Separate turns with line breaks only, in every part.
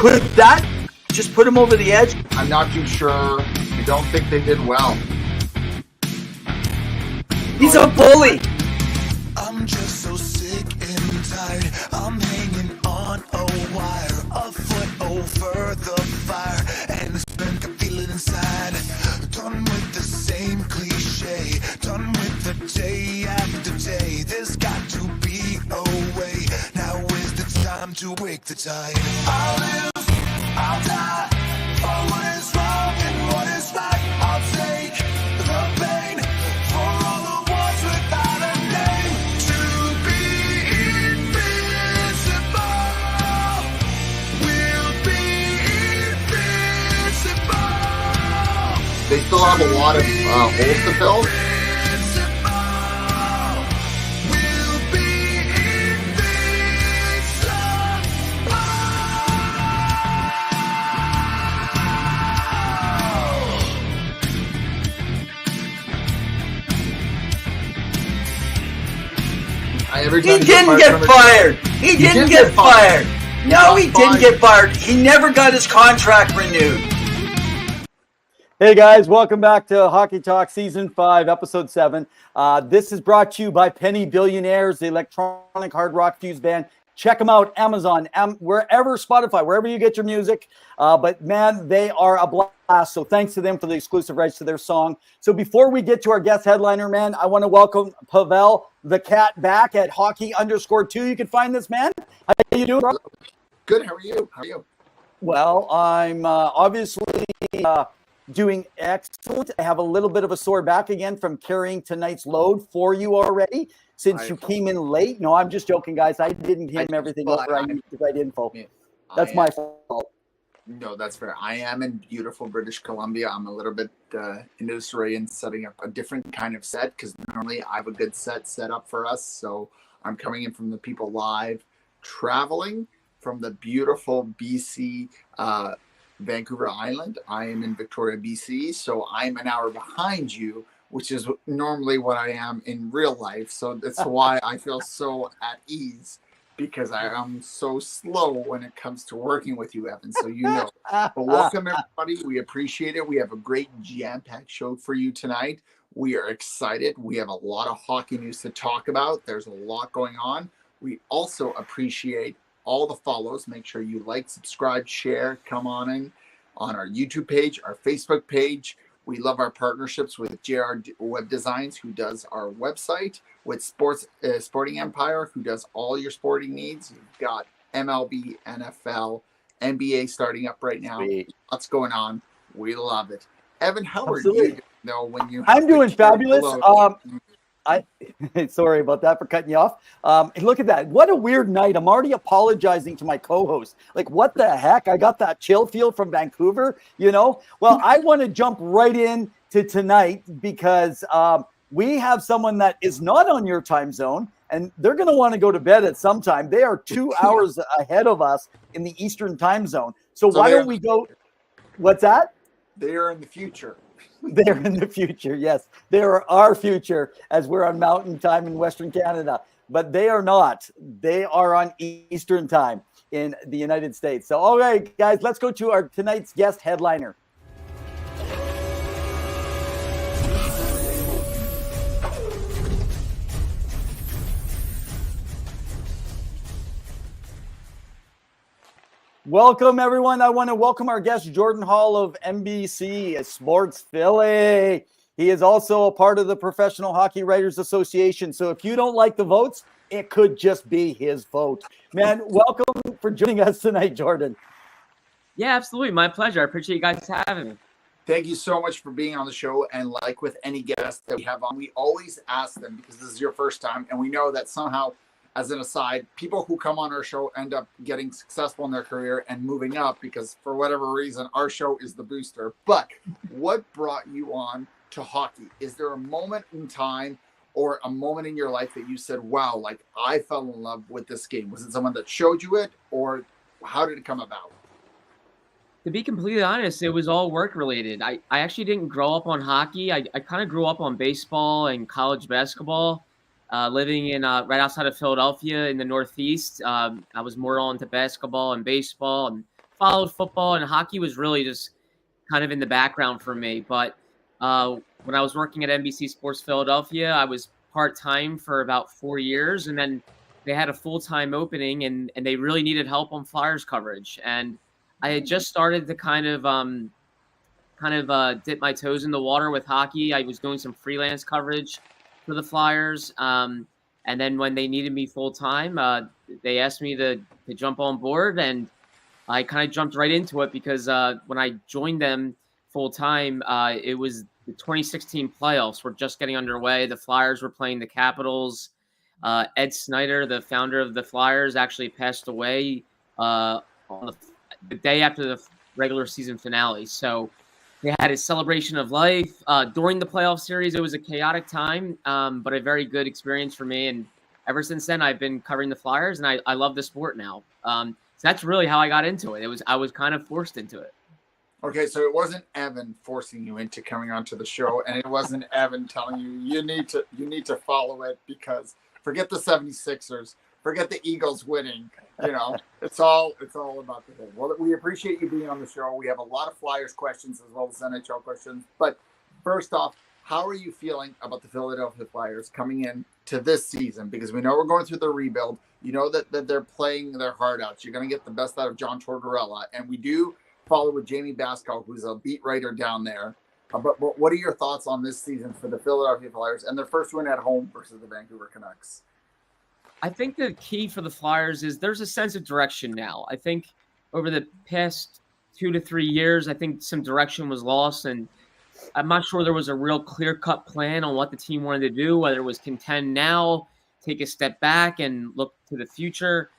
Could that just put him over the edge?
I'm not too sure. I don't think they did well.
He's a bully.
I'm just so sick and tired. I'm hanging on a wire, a foot over the fire, and it's been feeling inside. Done with the same cliche, done with the day after day. There's got to be a way. Now is the time to break the tie. I'll live, I'll die for what is wrong and what is right. I'll take the pain for all the ones without a name. To be invincible, we'll be invincible.
They still have a lot of holes to fill.
He didn't get fired. He didn't get fired. No, he didn't get fired. He never got his contract renewed.
Hey guys, welcome back to Hockey Talk Season 5, Episode 7. This is brought to you by Penny Billionaires, the electronic hard rock fuse band. Check them out, Amazon, wherever, Spotify, wherever you get your music. But man, they are a blast. So thanks to them for the exclusive rights to their song. So before we get to our guest headliner, man, I want to welcome Pavel the Cat back at hockey_2. You can find this man. How you doing, bro?
Good. How are you? How are you?
Well, I'm obviously doing excellent. I have a little bit of a sore back again from carrying tonight's load for you already. Since you came in late. No, I'm just joking, guys. I didn't hand everything over. I need the right info. That's my fault.
No, that's fair. I am in beautiful British Columbia. I'm a little bit into this array and setting up a different kind of set because normally I have a good set up for us. So I'm coming in from the People Live, traveling from the beautiful BC, Vancouver Island. I am in Victoria, BC. So I'm an hour behind you, which is normally what I am in real life. So that's why I feel so at ease, because I am so slow when it comes to working with you, Evan. So you know. But welcome, everybody. We appreciate it. We have a great jam-packed show for you tonight. We are excited. We have a lot of hockey news to talk about. There's a lot going on. We also appreciate all the follows. Make sure you like, subscribe, share, come on in on our YouTube page, our Facebook page. We love our partnerships with JR Web Designs, who does our website, with Sporting Empire, who does all your sporting needs. You've got MLB, NFL, NBA starting up right now. Lots going on. We love it. Evan, how are you?
I'm doing fabulous. Sorry about that for cutting you off. Look at that. What a weird night. I'm already apologizing to my co-host. Like, what the heck? I got that chill feel from Vancouver, you know? Well, I want to jump right in to tonight because we have someone that is not on your time zone, and they're going to want to go to bed at some time. They are 2 hours ahead of us in the Eastern time zone. So why don't we go? What's that?
They are in the future.
They're in the future, yes. They're our future as we're on Mountain Time in Western Canada. But they are not. They are on Eastern Time in the United States. So, all right, guys, let's go to our tonight's guest headliner. Welcome, everyone. I want to welcome our guest, Jordan Hall of NBC Sports Philly. He is also a part of the Professional Hockey Writers Association. So if you don't like the votes, it could just be his vote. Man, welcome for joining us tonight, Jordan.
Yeah, absolutely. My pleasure. I appreciate you guys having me.
Thank you so much for being on the show. And like with any guest that we have on, we always ask them, because this is your first time, and we know that somehow, as an aside, people who come on our show end up getting successful in their career and moving up because, for whatever reason, our show is the booster. But what brought you on to hockey? Is there a moment in time or a moment in your life that you said, wow, like I fell in love with this game? Was it someone that showed you it, or how did it come about?
To be completely honest, it was all work related. I actually didn't grow up on hockey. I kind of grew up on baseball and college basketball. Living in right outside of Philadelphia in the Northeast, I was more on to basketball and baseball, and followed football, and hockey was really just kind of in the background for me. But when I was working at NBC Sports Philadelphia, I was part-time for about 4 years, and then they had a full-time opening, and they really needed help on Flyers coverage. And I had just started to kind of dip my toes in the water with hockey. I was doing some freelance coverage for the Flyers. And then when they needed me full-time, they asked me to jump on board, and I kind of jumped right into it because when I joined them full-time, it was the 2016 playoffs were just getting underway. The Flyers were playing the Capitals. Ed Snyder, the founder of the Flyers, actually passed away on the day after the regular season finale. So they had a celebration of life. During the playoff series, it was a chaotic time, but a very good experience for me. And ever since then, I've been covering the Flyers, and I love the sport now. So that's really how I got into it. I was kind of forced into it.
Okay, so it wasn't Evan forcing you into coming onto the show, and it wasn't Evan telling you need to follow it because forget the 76ers, forget the Eagles winning. It's all about the game. Well, we appreciate you being on the show. We have a lot of Flyers questions as well as NHL questions. But first off, how are you feeling about the Philadelphia Flyers coming in to this season? Because we know we're going through the rebuild. You know that they're playing their heart out. You're going to get the best out of John Tortorella, and we do follow with Jamie Baskow, who's a beat writer down there. But what are your thoughts on this season for the Philadelphia Flyers and their first win at home versus the Vancouver Canucks?
I think the key for the Flyers is there's a sense of direction now. I think over the past 2 to 3 years, I think some direction was lost, and I'm not sure there was a real clear-cut plan on what the team wanted to do, whether it was contend now, take a step back, and look to the future.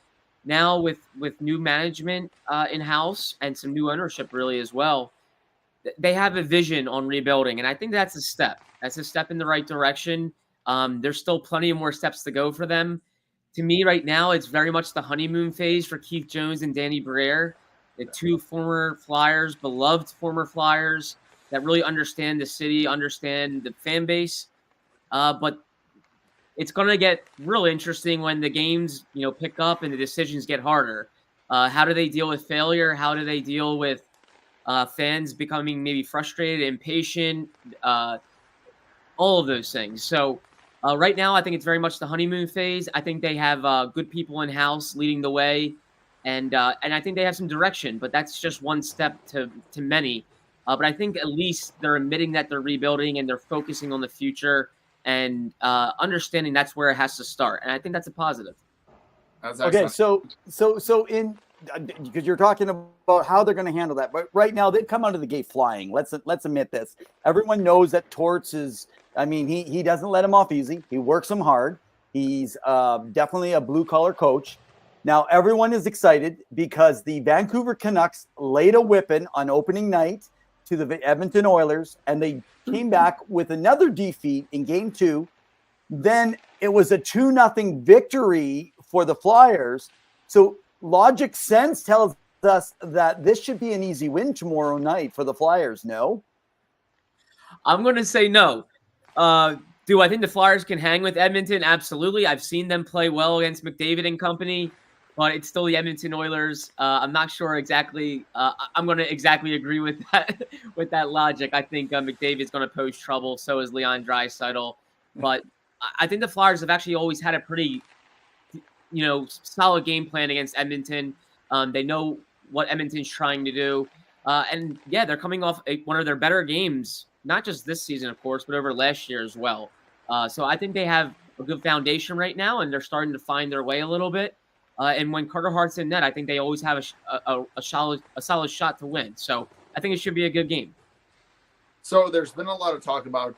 Now with new management in-house and some new ownership really as well, they have a vision on rebuilding, and I think that's a step. That's a step in the right direction. There's still plenty of more steps to go for them. To me right now, it's very much the honeymoon phase for Keith Jones and Danny Briere, the two former Flyers, beloved former Flyers that really understand the city, understand the fan base. But it's going to get real interesting when the games, pick up and the decisions get harder. How do they deal with failure? How do they deal with fans becoming maybe frustrated, impatient, all of those things. So right now, I think it's very much the honeymoon phase. I think they have good people in-house leading the way, and I think they have some direction, but that's just one step to many. But I think at least they're admitting that they're rebuilding and they're focusing on the future and understanding that's where it has to start. And I think that's a positive.
Okay, so in because you're talking about how they're going to handle that, but right now they've come out of the gate flying. Let's admit this. Everyone knows that Torts is. I mean, he doesn't let him off easy. He works him hard. He's definitely a blue collar coach. Now everyone is excited because the Vancouver Canucks laid a whipping on opening night to the Edmonton Oilers, and they came back with another defeat in Game 2. Then it was a 2-0 victory for the Flyers. So logic sense tells us that this should be an easy win tomorrow night for the Flyers, no?
I'm going to say no. Do I think the Flyers can hang with Edmonton? Absolutely. I've seen them play well against McDavid and company, but it's still the Edmonton Oilers. I'm not sure exactly. I'm going to exactly agree with that logic. I think McDavid's going to pose trouble. So is Leon Draisaitl. But I think the Flyers have actually always had a pretty, solid game plan against Edmonton. They know what Edmonton's trying to do. And yeah, they're coming off one of their better games, not just this season, of course, but over last year as well. So I think they have a good foundation right now, and they're starting to find their way a little bit. And when Carter Hart's in net, I think they always have a solid shot to win. So I think it should be a good game.
So there's been a lot of talk about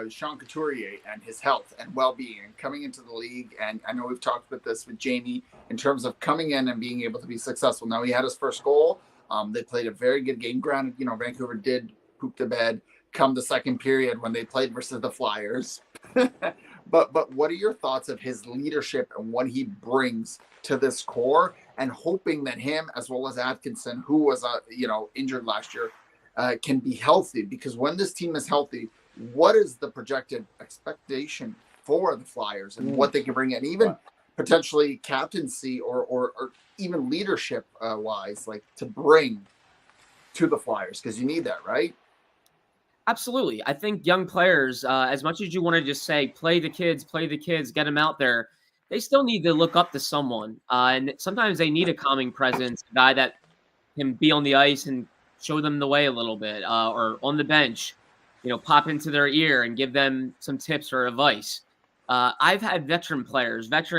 Sean Couturier and his health and well-being and coming into the league. And I know we've talked about this with Jamie in terms of coming in and being able to be successful. Now, he had his first goal. They played a very good game. Granted, Vancouver did poop the bed come the second period when they played versus the Flyers. But what are your thoughts of his leadership and what he brings to this core, and hoping that him as well as Atkinson, who was injured last year, can be healthy? Because when this team is healthy, what is the projected expectation for the Flyers and what they can bring in? Even potentially captaincy or even leadership wise, like to bring to the Flyers? Because you need that, right?
Absolutely. I think young players, as much as you want to just say, play the kids, get them out there, they still need to look up to someone. And sometimes they need a calming presence, a guy that can be on the ice and show them the way a little bit, or on the bench, pop into their ear and give them some tips or advice. I've had veteran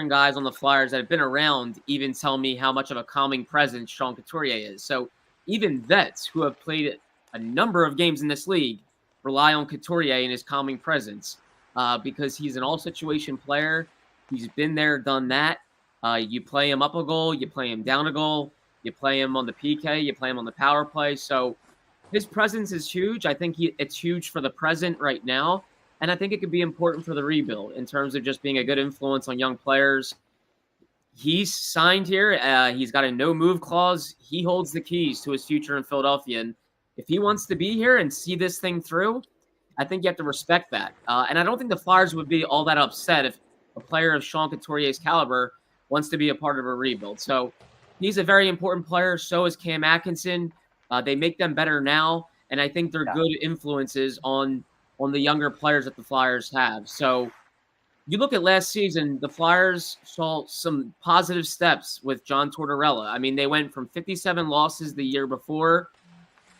guys on the Flyers that have been around even tell me how much of a calming presence Sean Couturier is. So even vets who have played a number of games in this league rely on Couturier and his calming presence, because he's an all-situation player. He's been there, done that. You play him up a goal, you play him down a goal, you play him on the PK, you play him on the power play. So his presence is huge. I think it's huge for the present right now, and I think it could be important for the rebuild in terms of just being a good influence on young players. He's signed here. He's got a no-move clause. He holds the keys to his future in Philadelphia, and if he wants to be here and see this thing through, I think you have to respect that. And I don't think the Flyers would be all that upset if a player of Sean Couturier's caliber wants to be a part of a rebuild. So he's a very important player. So is Cam Atkinson. They make them better now, and I think they're good influences on the younger players that the Flyers have. So you look at last season, the Flyers saw some positive steps with John Tortorella. I mean, they went from 57 losses the year before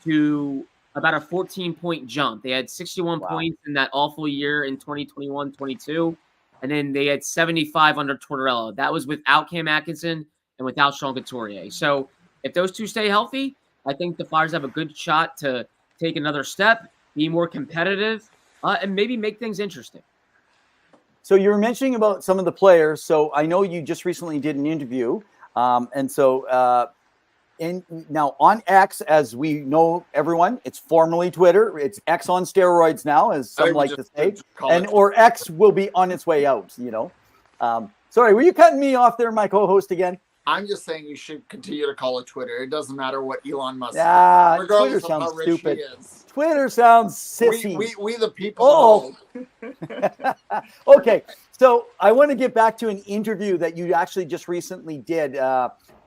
to about a 14-point jump. They had 61 points in that awful year in 2021-22, and then they had 75 under Tortorella. That was without Cam Atkinson and without Sean Couturier. So if those two stay healthy, I think the Flyers have a good shot to take another step, be more competitive, and maybe make things interesting.
So you were mentioning about some of the players. So I know you just recently did an interview. And now on X, as we know, everyone, it's formerly Twitter. It's X on steroids now, as some like to say, or X will be on its way out. Sorry, were you cutting me off there, my co-host again?
I'm just saying you should continue to call it Twitter. It doesn't matter what Elon Musk
says,
regardless
Twitter
of
sounds
how rich
stupid.
he is.
Twitter sounds sissy.
We the people.
Okay, so I want to get back to an interview that you actually just recently did.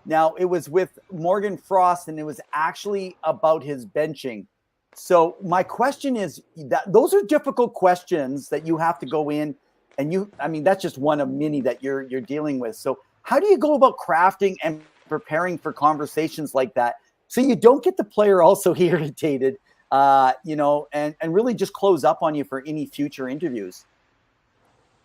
Now, it was with Morgan Frost, and it was actually about his benching. So my question is that those are difficult questions that you have to go in, and that's just one of many that you're dealing with. So how do you go about crafting and preparing for conversations like that so you don't get the player also irritated, and really just close up on you for any future interviews?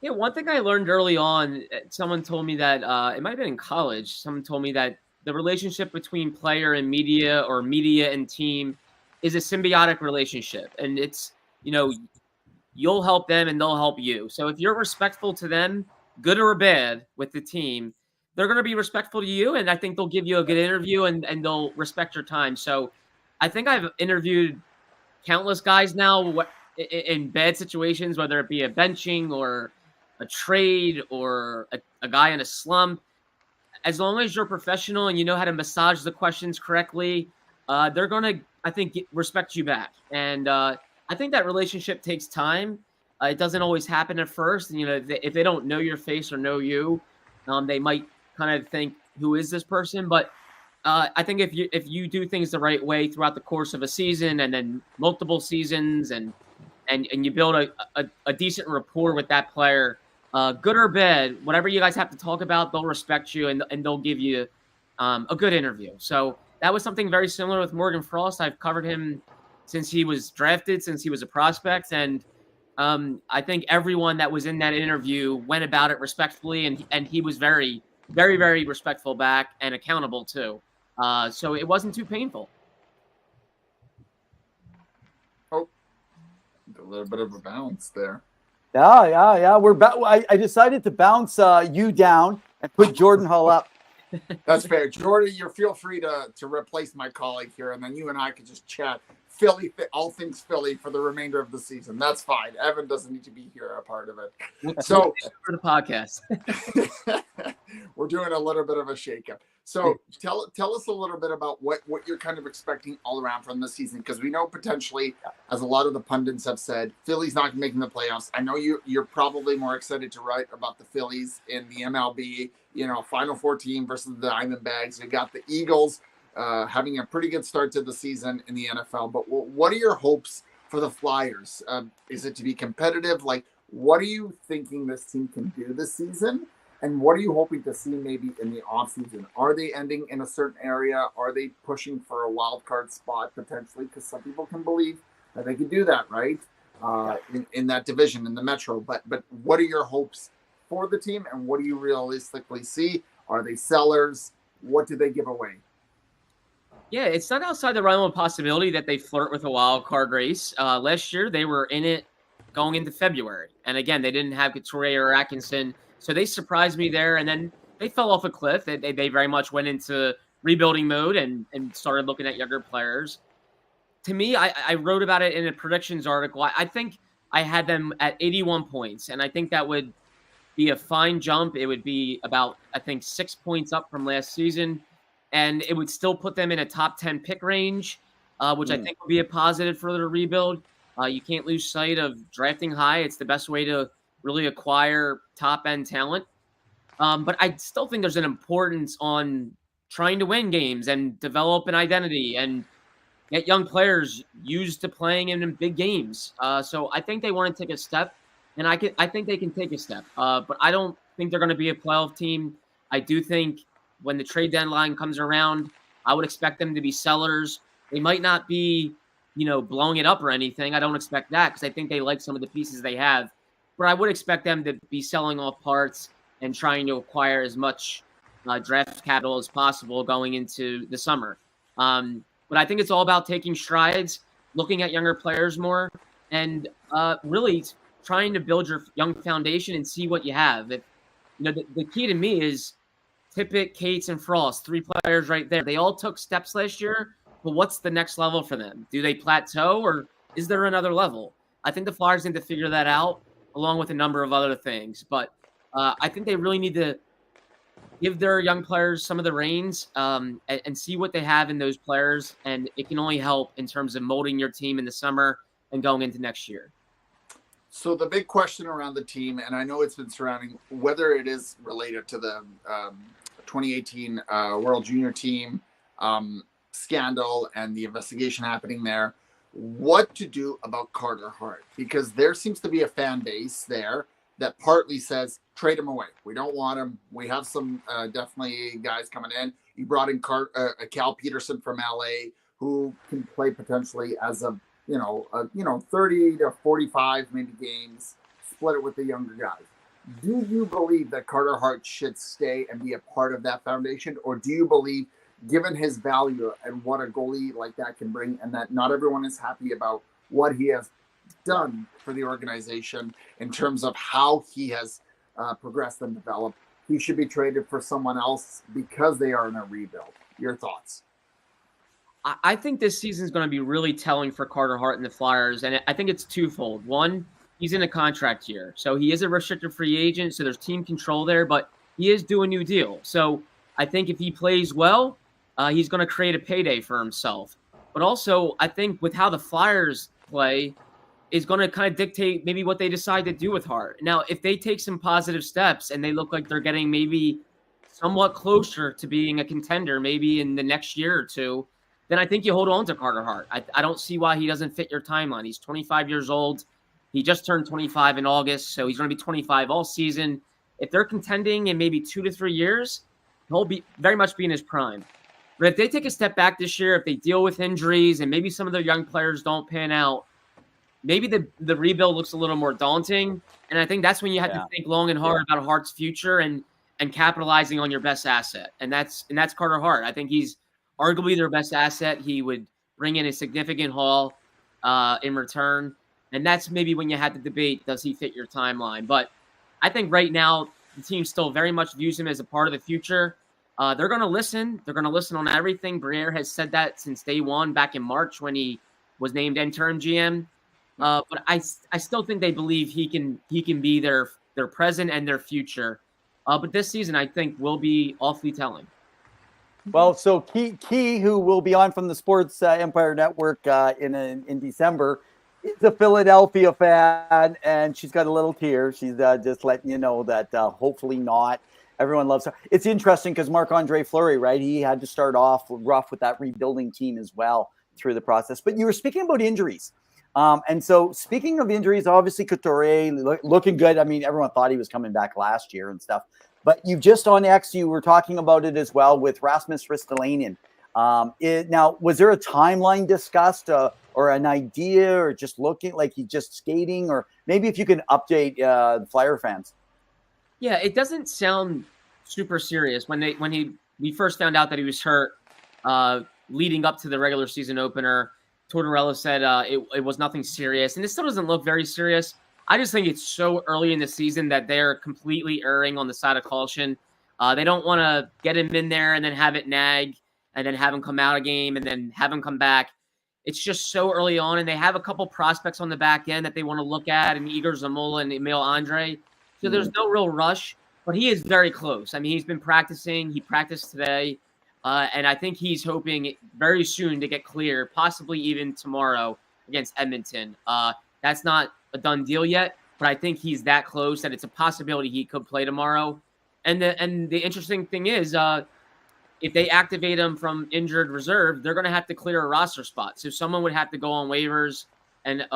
Yeah, one thing I learned early on, someone told me that, it might have been in college, someone told me that the relationship between player and media, or media and team, is a symbiotic relationship. And it's, you'll help them and they'll help you. So if you're respectful to them, good or bad, with the team, they're going to be respectful to you. And I think they'll give you a good interview and they'll respect your time. So I think I've interviewed countless guys now in bad situations, whether it be a benching or a trade or a guy in a slump. As long as you're professional and you know how to massage the questions correctly, they're going to, I think, respect you back. And I think that relationship takes time. It doesn't always happen at first. And, if they don't know your face or know you, they might kind of think, who is this person? But I think if you do things the right way throughout the course of a season and then multiple seasons and you build a decent rapport with that player, good or bad, whatever you guys have to talk about, they'll respect you and they'll give you a good interview. So that was something very similar with Morgan Frost. I've covered him since he was drafted, since he was a prospect. And I think everyone that was in that interview went about it respectfully, and he was very, very, very respectful back and accountable too. So it wasn't too painful.
Oh, a little bit of a bounce there.
Yeah. I decided to bounce you down and put Jordan Hull up.
That's fair. Jordan, you feel free to replace my colleague here, and then you and I could just chat Philly, all things Philly for the remainder of the season. That's fine. Evan doesn't need to be here a part of it. So
for the podcast,
we're doing a little bit of a shakeup. So tell us a little bit about what you're kind of expecting all around from the season, because we know potentially, as a lot of the pundits have said, Philly's not making the playoffs. I know you're probably more excited to write about the Phillies in the MLB, Final Four team versus the Diamondbacks. You got the Eagles having a pretty good start to the season in the NFL. But what are your hopes for the Flyers? Is it to be competitive? Like, what are you thinking this team can do this season? And what are you hoping to see maybe in the offseason? Are they ending in a certain area? Are they pushing for a wild card spot potentially? Because some people can believe that they can do that, right? In that division, in the Metro. But what are your hopes for the team, and what do you realistically see? Are they sellers? What do they give away?
Yeah, it's not outside the realm of possibility that they flirt with a wild card race. Last year, they were in it going into February. And again, they didn't have Couturier or Atkinson. So they surprised me there, and then they fell off a cliff. They very much went into rebuilding mode and started looking at younger players. To me, I wrote about it in a predictions article. I think I had them at 81 points, and I think that would be a fine jump. It would be about, I think, 6 points up from last season, and it would still put them in a top 10 pick range, which I think would be a positive for the rebuild. You can't lose sight of drafting high. It's the best way to really acquire top-end talent. But I still think there's an importance on trying to win games and develop an identity and get young players used to playing in big games. So I think they want to take a step, and I think they can take a step. But I don't think they're going to be a playoff team. I do think when the trade deadline comes around, I would expect them to be sellers. They might not be, blowing it up or anything. I don't expect that, because I think they like some of the pieces they have. But I would expect them to be selling off parts and trying to acquire as much draft capital as possible going into the summer. But I think it's all about taking strides, looking at younger players more, and really trying to build your young foundation and see what you have. The key to me is Tippett, Cates, and Frost, 3 players right there. They all took steps last year, but what's the next level for them? Do they plateau, or is there another level? I think the Flyers need to figure that out, along with a number of other things. But I think they really need to give their young players some of the reins and see what they have in those players. And it can only help in terms of molding your team in the summer and going into next year.
So the big question around the team, and I know it's been surrounding whether it is related to the 2018 World Junior Team scandal and the investigation happening there, what to do about Carter Hart, because there seems to be a fan base there that partly says, trade him away. We don't want him. We have some definitely guys coming in. You brought in Cal Peterson from LA, who can play potentially as a 30 to 45 maybe games, split it with the younger guys. Do you believe that Carter Hart should stay and be a part of that foundation, or do you believe, given his value and what a goalie like that can bring, and that not everyone is happy about what he has done for the organization in terms of how he has progressed and developed, he should be traded for someone else because they are in a rebuild? Your thoughts?
I think this season is going to be really telling for Carter Hart and the Flyers, and I think it's twofold. One, he's in a contract year, so he is a restricted free agent, so there's team control there, but he is due a new deal. So I think if he plays well, he's going to create a payday for himself. But also, I think with how the Flyers play is going to kind of dictate maybe what they decide to do with Hart. Now, if they take some positive steps and they look like they're getting maybe somewhat closer to being a contender maybe in the next year or two, then I think you hold on to Carter Hart. I don't see why he doesn't fit your timeline. He's 25 years old. He just turned 25 in August, so he's going to be 25 all season. If they're contending in maybe 2 to 3 years, he'll be very much be in his prime. But if they take a step back this year, if they deal with injuries and maybe some of their young players don't pan out, maybe the rebuild looks a little more daunting. And I think that's when you have to think long and hard about Hart's future and capitalizing on your best asset. And that's Carter Hart. I think he's arguably their best asset. He would bring in a significant haul in return. And that's maybe when you had to debate, does he fit your timeline? But I think right now the team still very much views him as a part of the future. They're going to listen. They're going to listen on everything. Briere has said that since day one, back in March when he was named interim GM. But I still think they believe he can be their present and their future. But this season, I think, will be awfully telling.
Well, so Key, who will be on from the Sports Empire Network in December, is a Philadelphia fan, and she's got a little tear. She's just letting you know that hopefully not. Everyone loves her. It's interesting because Marc-Andre Fleury, right? He had to start off rough with that rebuilding team as well through the process. But you were speaking about injuries. And so speaking of injuries, obviously Couturier looking good. I mean, everyone thought he was coming back last year and stuff. But you just on X, you were talking about it as well with Rasmus Ristolainen. Now, was there a timeline discussed or an idea or just looking like he's just skating? Or maybe if you can update the Flyer fans.
Yeah, it doesn't sound super serious. When we first found out that he was hurt leading up to the regular season opener, Tortorella said it was nothing serious. And it still doesn't look very serious. I just think it's so early in the season that they're completely erring on the side of caution. They don't want to get him in there and then have it nag and then have him come out a game and then have him come back. It's just so early on, and they have a couple prospects on the back end that they want to look at, and Igor Zamola and Emil Andre. So there's no real rush, but he is very close. I mean, he's been practicing. He practiced today, and I think he's hoping very soon to get clear, possibly even tomorrow against Edmonton. That's not a done deal yet, but I think he's that close that it's a possibility he could play tomorrow. And the interesting thing is, if they activate him from injured reserve, they're going to have to clear a roster spot. So someone would have to go on waivers, and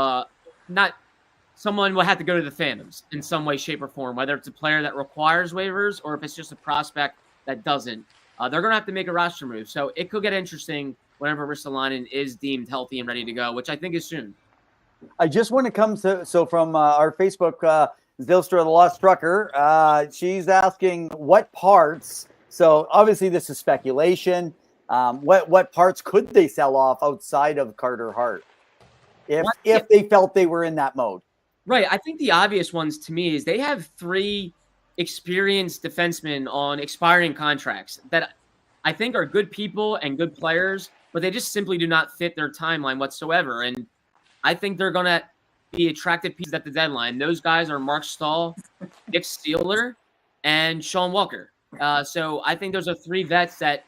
someone will have to go to the Phantoms in some way, shape, or form, whether it's a player that requires waivers or if it's just a prospect that doesn't. They're going to have to make a roster move. So it could get interesting whenever Ristolainen is deemed healthy and ready to go, which I think is soon.
I just want to come to, so from our Facebook, Zilstra, the Lost Trucker, she's asking what parts, so obviously this is speculation, what parts could they sell off outside of Carter Hart if they felt they were in that mode?
Right. I think the obvious ones to me is they have 3 experienced defensemen on expiring contracts that I think are good people and good players, but they just simply do not fit their timeline whatsoever. And I think they're going to be attractive pieces at the deadline. Those guys are Mark Stahl, Nick Steeler, and Sean Walker. So I think those are 3 vets that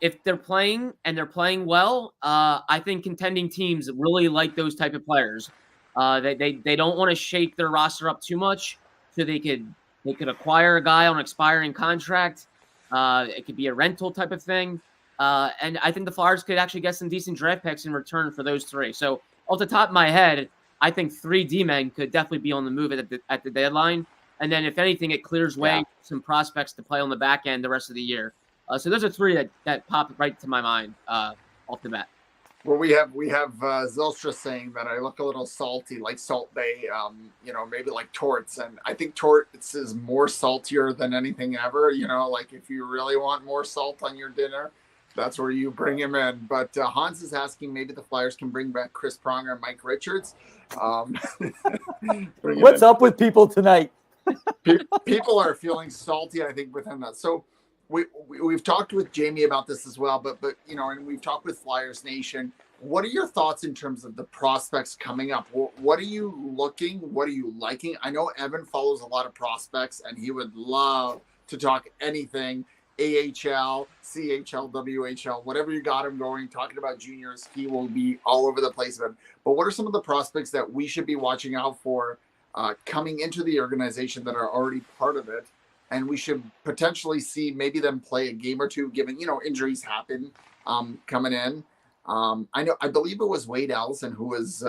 if they're playing and they're playing well, I think contending teams really like those type of players. They don't want to shake their roster up too much, so they could acquire a guy on an expiring contract. It could be a rental type of thing. And I think the Flyers could actually get some decent draft picks in return for those 3. So off the top of my head, I think 3 D-men could definitely be on the move at the deadline. And then if anything, it clears way some prospects to play on the back end the rest of the year. So those are 3 that pop right to my mind off the bat.
Well, we have Zilstra saying that I look a little salty, like Salt Bay, maybe like Torts. And I think Torts is more saltier than anything ever. Like if you really want more salt on your dinner, that's where you bring him in. But Hans is asking maybe the Flyers can bring back Chris Pronger and Mike Richards.
What's up with people tonight?
People are feeling salty, I think, within that. So we've talked with Jamie about this as well, but and we've talked with Flyers Nation. What are your thoughts in terms of the prospects coming up? What are you looking? What are you liking? I know Evan follows a lot of prospects, and he would love to talk anything AHL, CHL, WHL, whatever you got him going, talking about juniors. He will be all over the place. But what are some of the prospects that we should be watching out for coming into the organization that are already part of it? And we should potentially see maybe them play a game or two, given, injuries happen coming in. I believe it was Wade Allison who was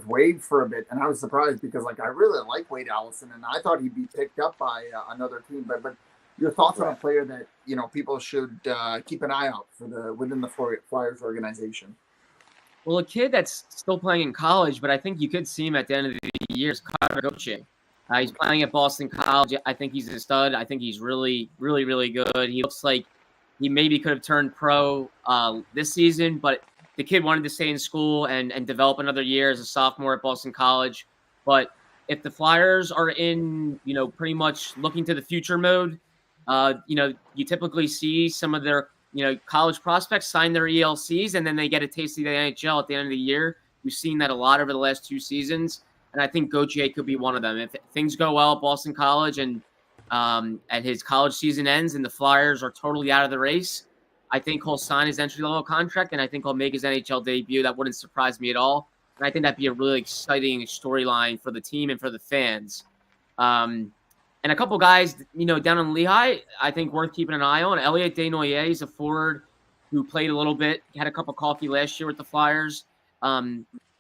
waived for a bit. And I was surprised because I really like Wade Allison and I thought he'd be picked up by another team. But your thoughts on a player that, people should keep an eye out for within the Flyers organization?
Well, a kid that's still playing in college, but I think you could see him at the end of the year is Connor Gauthier. He's playing at Boston College. I think he's a stud. I think he's really, really, really good. He looks like he maybe could have turned pro this season, but the kid wanted to stay in school and develop another year as a sophomore at Boston College. But if the Flyers are in, pretty much looking to the future mode, you typically see some of their college prospects sign their ELCs and then they get a taste of the NHL at the end of the year. We've seen that a lot over the last 2 seasons, and I think Gauthier could be one of them. If things go well at Boston College and his college season ends and the Flyers are totally out of the race, I think he'll sign his entry-level contract, and I think he'll make his NHL debut. That wouldn't surprise me at all. And I think that'd be a really exciting storyline for the team and for the fans. And a couple guys, down in Lehigh, I think worth keeping an eye on. Elliot Desnoyers is a forward who played a little bit, had a cup of coffee last year with the Flyers.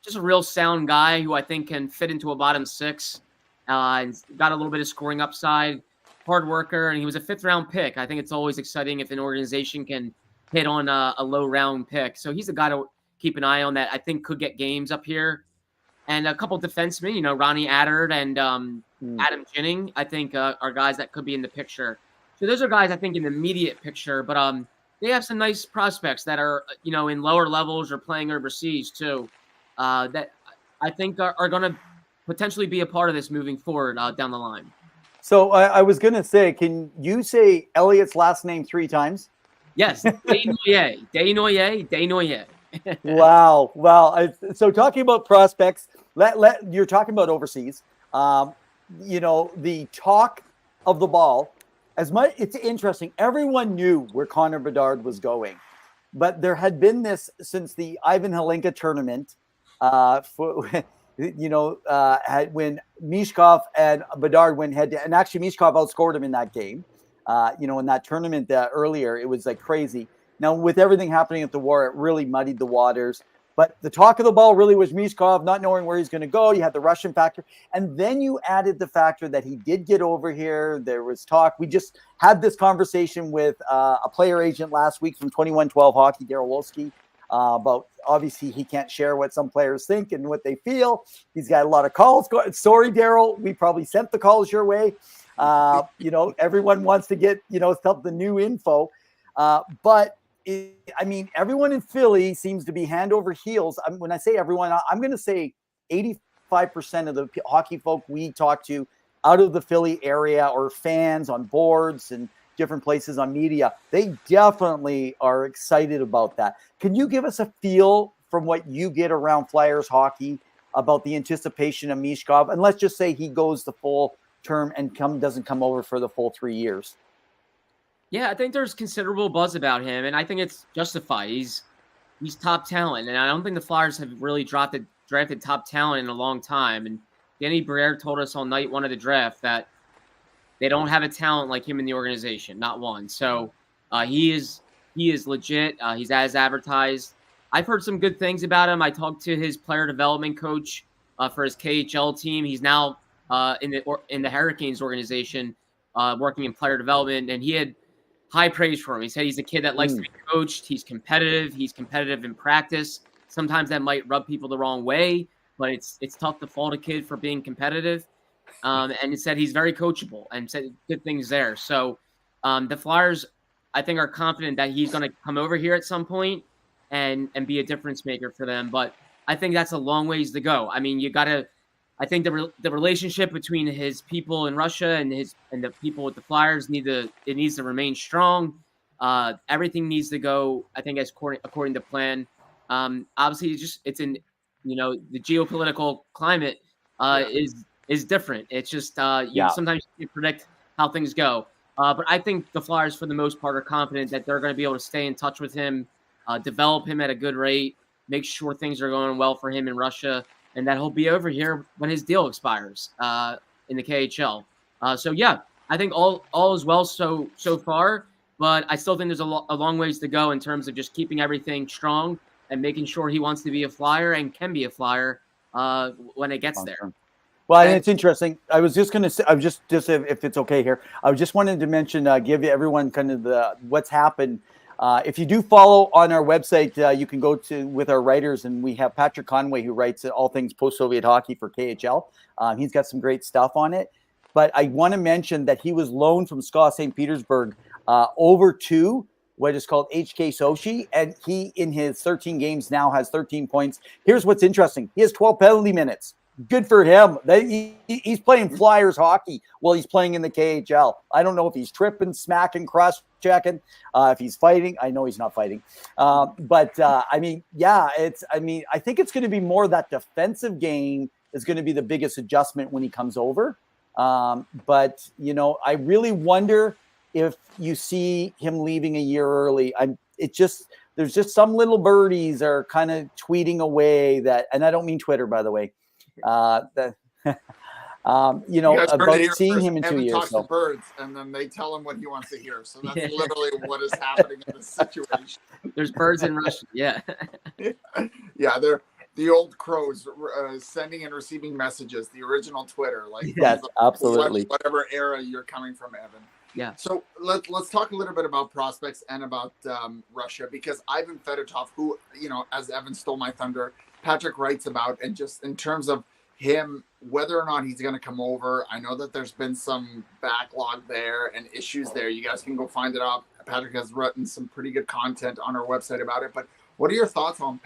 Just a real sound guy who I think can fit into a bottom 6. And got a little bit of scoring upside, hard worker, and he was a 5th-round pick. I think it's always exciting if an organization can hit on a low-round pick. So he's a guy to keep an eye on that I think could get games up here. And a couple defensemen, Ronnie Attard and Adam Ginning, I think are guys that could be in the picture. So those are guys I think in the immediate picture, but they have some nice prospects that are, in lower levels or playing overseas too, that I think are going to potentially be a part of this moving forward down the line.
So I was going to say, can you say Elliot's last name 3 times?
Yes, Desnoyers.
Wow. So talking about prospects, you're talking about overseas. The talk of the ball, it's interesting. Everyone knew where Connor Bedard was going, but there had been this since the Ivan Hlinka tournament, when Mishkov and Bedard went head to, and actually Mishkov outscored him in that game. In that tournament earlier, it was like crazy. Now, with everything happening at the war, it really muddied the waters. But the talk of the ball really was Mishkov not knowing where he's going to go. You had the Russian factor. And then you added the factor that he did get over here. There was talk. We just had this conversation with a player agent last week from 2112 Hockey, Daryl Wolski, about obviously he can't share what some players think and what they feel. He's got a lot of calls. Sorry, Daryl. We probably sent the calls your way. Everyone wants to get, the new info. But everyone in Philly seems to be hand over heels. When I say everyone, I'm going to say 85% of the hockey folk we talk to out of the Philly area or fans on boards and different places on media, they definitely are excited about that. Can you give us a feel from what you get around Flyers hockey about the anticipation of Mishkov? And let's just say he goes the full term and doesn't come over for the full 3 years.
Yeah, I think there's considerable buzz about him, and I think it's justified. He's top talent, and I don't think the Flyers have really drafted top talent in a long time. And Danny Briere told us on night 1 of the draft that they don't have a talent like him in the organization, not one. So he is legit. He's as advertised. I've heard some good things about him. I talked to his player development coach for his KHL team. He's now in the Hurricanes organization, working in player development, and he had high praise for him. He said he's a kid that likes to be coached. He's competitive. He's competitive in practice. Sometimes that might rub people the wrong way, but it's tough to fault a kid for being competitive. And he said he's very coachable and said good things there. So the Flyers, I think, are confident that he's going to come over here at some point and be a difference maker for them. But I think that's a long ways to go. I mean, I think the relationship between his people in Russia and the people with the Flyers needs to remain strong. Everything needs to go, I think, as according to plan. Obviously, it's in the geopolitical climate is different. It's just sometimes you predict how things go. But I think the Flyers, for the most part, are confident that they're going to be able to stay in touch with him, develop him at a good rate, make sure things are going well for him in Russia, and that he'll be over here when his deal expires in the KHL. I think all is well so far, but I still think there's a long ways to go in terms of just keeping everything strong and making sure he wants to be a Flyer and can be a Flyer when it gets there.
Well, and it's interesting. I was just going to say, if it's okay here, I just wanted to mention, give everyone kind of what's happened. If you do follow on our website, you can go with our writers, and we have Patrick Conway, who writes all things post-Soviet hockey for KHL. He's got some great stuff on it. But I want to mention that he was loaned from SKA St. Petersburg over to what is called HK Sochi, and he, in his 13 games now, has 13 points. Here's what's interesting. He has 12 penalty minutes good for him. He's playing Flyers hockey while he's playing in the KHL. I don't know if he's tripping, smacking, cross-checking, if he's fighting. I know he's not fighting. I mean, yeah, I think it's going to be more that defensive game is going to be the biggest adjustment when he comes over. But, you know, I really wonder if you see him leaving a year early. There's just some little birdies are kind of tweeting away that, and I don't mean Twitter, by the way, you know, about seeing him in 2 years.
Talks to birds, and then they tell him what he wants to hear. So that's literally what is happening in this situation.
There's birds in Russia. Yeah.
Yeah, they're the old crows sending and receiving messages, the original Twitter. Like,
yes, absolutely.
Whatever era you're coming from, Evan.
Yeah.
So let's talk a little bit about prospects and about Russia, because Ivan Fedotov, who, you know, as Evan stole my thunder, Patrick writes about, and just in terms of him, whether or not he's going to come over. I know that there's been some backlog there and issues there. You guys can go find it out. Patrick has written some pretty good content on our website about it. But what are your thoughts on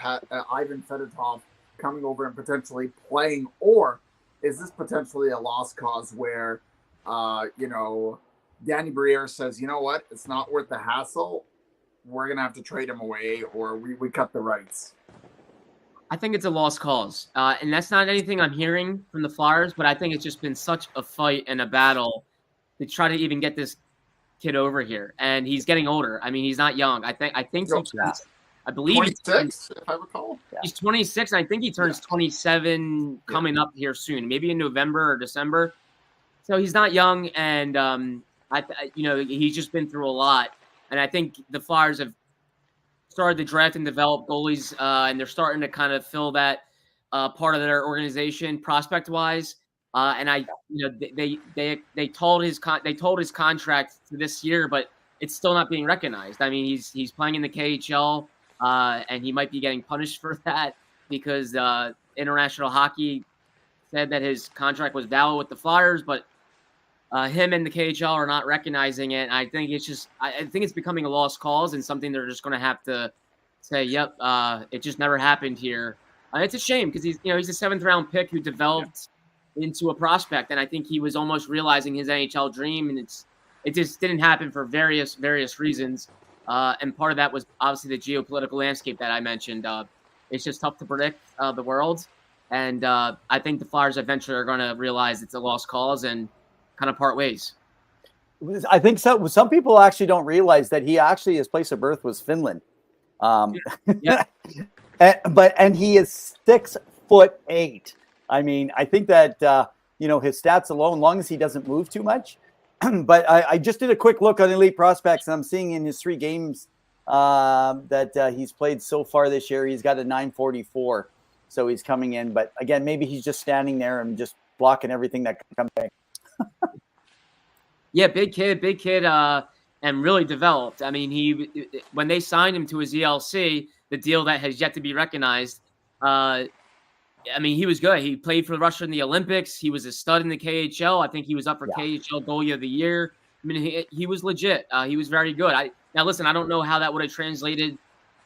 Ivan Fedotov coming over and potentially playing, or is this potentially a lost cause where, you know, Danny Briere says, you know what, it's not worth the hassle. We're going to have to trade him away, or we cut the rights.
I think it's a lost cause. And that's not anything I'm hearing from the Flyers, but I think it's just been such a fight and a battle to try to even get this kid over here. And he's getting older. I mean, he's not young. I think I believe
26, if I recall.
He's 26, and I think he turns 27 coming up here soon, maybe in November or December. So he's not young, and you know, he's just been through a lot. And I think the Flyers have started to draft and develop goalies, and they're starting to kind of fill that part of their organization prospect-wise. And you know, they told his contract to this year, but it's still not being recognized. I mean, he's playing in the KHL, and he might be getting punished for that because International Hockey said that his contract was valid with the Flyers, but him and the KHL are not recognizing it. I think it's becoming a lost cause and something they're just going to have to say, yep, it just never happened here. It's a shame because he's a 7th round pick who developed into a prospect, and I think he was almost realizing his NHL dream, and it just didn't happen for various reasons. And part of that was obviously the geopolitical landscape that I mentioned. It's just tough to predict the world, and I think the Flyers eventually are going to realize it's a lost cause and kind of part ways.
I think so. Some people actually don't realize that his place of birth was Finland.
Yeah.
And he is 6'8". I mean, I think that his stats alone, long as he doesn't move too much. But I just did a quick look on Elite Prospects, and I'm seeing in his 3 games that he's played so far this year, he's got a 944. So he's coming in. But again, maybe he's just standing there and just blocking everything that comes back.
Yeah, big kid, and really developed. I mean, when they signed him to his ELC, the deal that has yet to be recognized, I mean, he was good. He played for Russia in the Olympics. He was a stud in the KHL. I think he was up for KHL Goalie of the Year. I mean, he was legit. He was very good. Now, listen, I don't know how that would have translated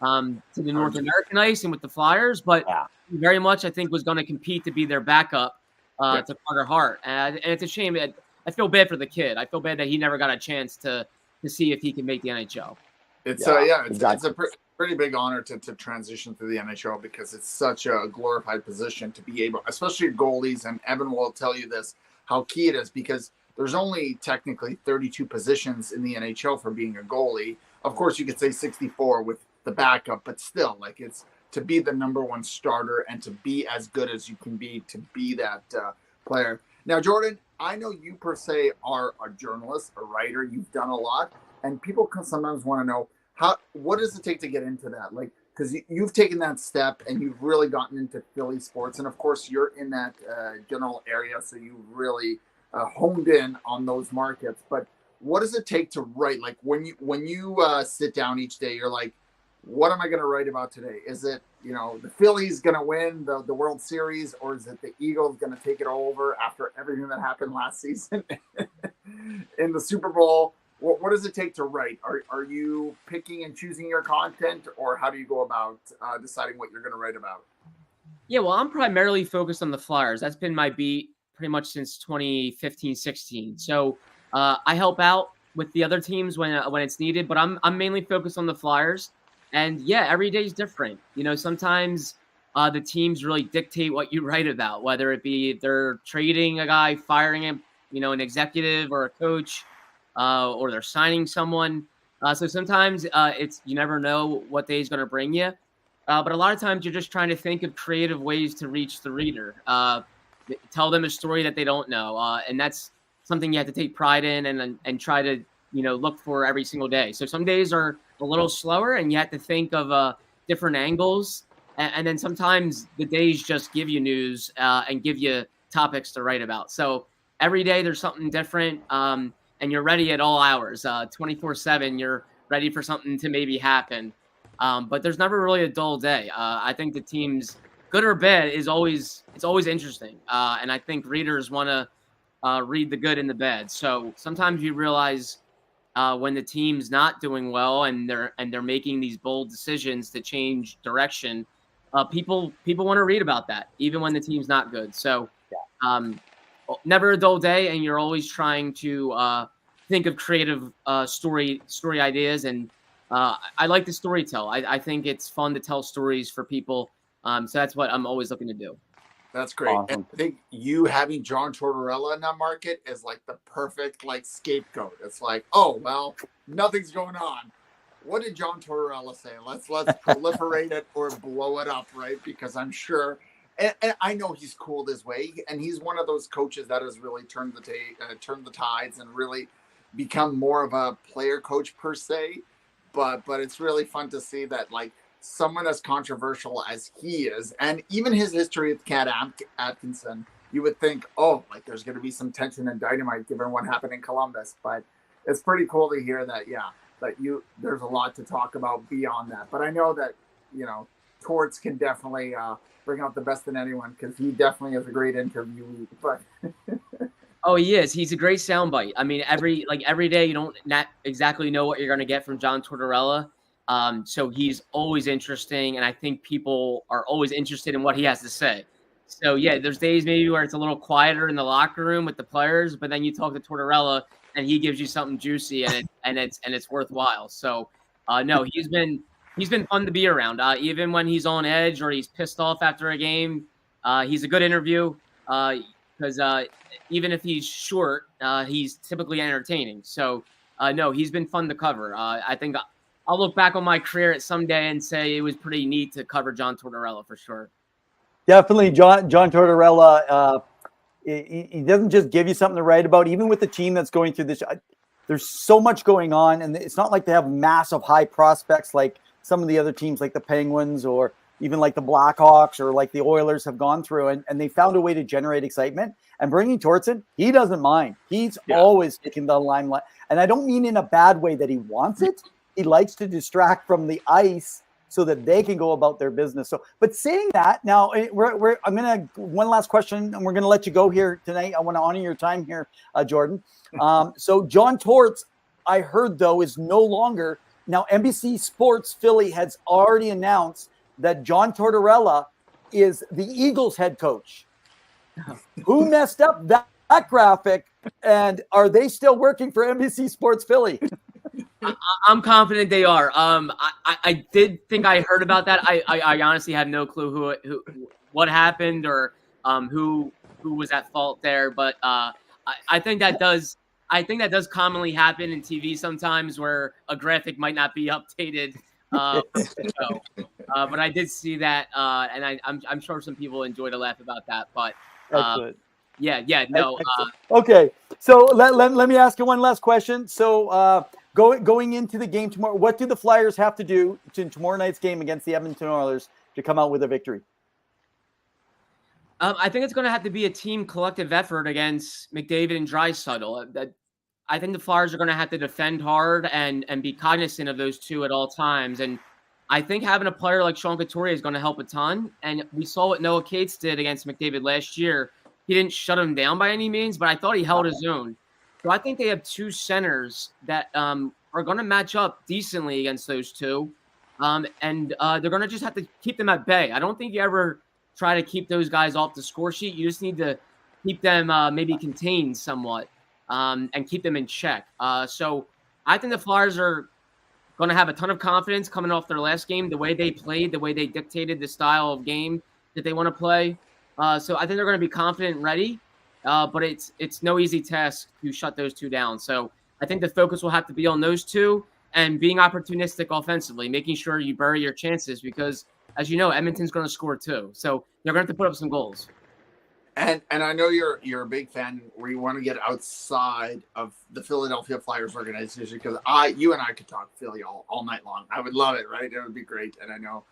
to the North American ice and with the Flyers, but he very much, I think, was going to compete to be their backup to Carter Hart. And it's a shame. I feel bad for the kid. I feel bad that he never got a chance to see if he can make the NHL.
It's a pretty big honor to transition to the NHL because it's such a glorified position to be able, especially goalies. And Evan will tell you this, how key it is, because there's only technically 32 positions in the NHL for being a goalie. Of course, you could say 64 with the backup, but still, like, it's to be the number one starter and to be as good as you can be, to be that player. Now, Jordan, I know you per se are a journalist, a writer. You've done a lot, and people can sometimes want to know what does it take to get into that? Like, because you've taken that step and you've really gotten into Philly sports, and of course you're in that general area, so you really honed in on those markets. But what does it take to write? Like when you sit down each day, you're like, what am I going to write about today? Is it, the Phillies going to win the World Series, or is it the Eagles going to take it over after everything that happened last season in the Super Bowl? What does it take to write? Are you picking and choosing your content, or how do you go about deciding what you're going to write about?
Yeah, well, I'm primarily focused on the Flyers. That's been my beat pretty much since 2015, 16. So I help out with the other teams when it's needed, but I'm mainly focused on the Flyers. And yeah, every day is different. Sometimes the teams really dictate what you write about, whether it be they're trading a guy, firing him, an executive or a coach, or they're signing someone. So sometimes it's you never know what day is going to bring you. But a lot of times you're just trying to think of creative ways to reach the reader, tell them a story that they don't know, and that's something you have to take pride in and try to look for every single day. So some days are a little slower, and you have to think of different angles, and then sometimes the days just give you news and give you topics to write about. So every day there's something different, and you're ready at all hours, 24/7. You're ready for something to maybe happen. But there's never really a dull day. I think the team's good or bad it's always interesting. And I think readers want to read the good and the bad. So sometimes you realize when the team's not doing well and they're making these bold decisions to change direction, people want to read about that, even when the team's not good. So never a dull day, and you're always trying to think of creative story ideas. And I like to storytell. I think it's fun to tell stories for people. So that's what I'm always looking to do.
That's great.
Awesome.
And I think you having John Tortorella in that market is like the perfect scapegoat. It's like, oh well, nothing's going on. What did John Tortorella say? Let's proliferate it or blow it up, right? Because I'm sure, and I know he's cooled his way, and he's one of those coaches that has really turned the tides and really become more of a player coach per se. But it's really fun to see that someone as controversial as he is, and even his history with Cat Atkinson, you would think, there's going to be some tension and dynamite given what happened in Columbus. But it's pretty cool to hear that, there's a lot to talk about beyond that. But I know that, Torts can definitely bring out the best in anyone, because he definitely is a great interviewee. But
Oh, he is. He's a great soundbite. I mean, every day you don't not exactly know what you're going to get from John Tortorella. So he's always interesting, and I think people are always interested in what he has to say. So yeah, there's days maybe where it's a little quieter in the locker room with the players, but then you talk to Tortorella and he gives you something juicy, and it's worthwhile. So no, he's been fun to be around. Even when he's on edge or he's pissed off after a game, he's a good interview. Because even if he's short, he's typically entertaining. So, no, he's been fun to cover. I think I'll look back on my career at some day and say it was pretty neat to cover John Tortorella for sure.
Definitely, John Tortorella. He doesn't just give you something to write about. Even with the team that's going through this, there's so much going on, and it's not like they have massive high prospects like some of the other teams, like the Penguins or even like the Blackhawks or like the Oilers have gone through, and they found a way to generate excitement. And bringing Torts in, he doesn't mind. He's always taking the limelight. And I don't mean in a bad way that he wants it. He likes to distract from the ice so that they can go about their business. So, but saying that, now I'm going to, one last question, and we're going to let you go here tonight. I want to honor your time here, Jordan. So John Torts, I heard though, is no longer, now NBC Sports Philly has already announced that John Tortorella is the Eagles head coach. Who messed up that graphic, and are they still working for NBC Sports Philly?
I'm confident they are. I did think I heard about that. I honestly have no clue what happened or who was at fault there. But I think that does commonly happen in TV sometimes, where a graphic might not be updated. But I did see that, and I'm sure some people enjoyed a laugh about that. But no.
Okay, so let me ask you one last question. So going into the game tomorrow, what do the Flyers have to do in tomorrow night's game against the Edmonton Oilers to come out with a victory?
I think it's going to have to be a team collective effort against McDavid and Draisaitl. I think the Flyers are going to have to defend hard and be cognizant of those two at all times. And I think having a player like Sean Couturier is going to help a ton. And we saw what Noah Cates did against McDavid last year. He didn't shut him down by any means, but I thought he held his own. So I think they have two centers that are going to match up decently against those two. And they're going to just have to keep them at bay. I don't think you ever try to keep those guys off the score sheet. You just need to keep them maybe contained somewhat and keep them in check. So I think the Flyers are going to have a ton of confidence coming off their last game, the way they played, the way they dictated the style of game that they want to play. So I think they're going to be confident and ready, but it's no easy task to shut those two down. So I think the focus will have to be on those two and being opportunistic offensively, making sure you bury your chances because, as you know, Edmonton's going to score too. So they're going to have to put up some goals.
And I know you're a big fan where you want to get outside of the Philadelphia Flyers organization because you and I could talk Philly all night long. I would love it, right? It would be great. And I know,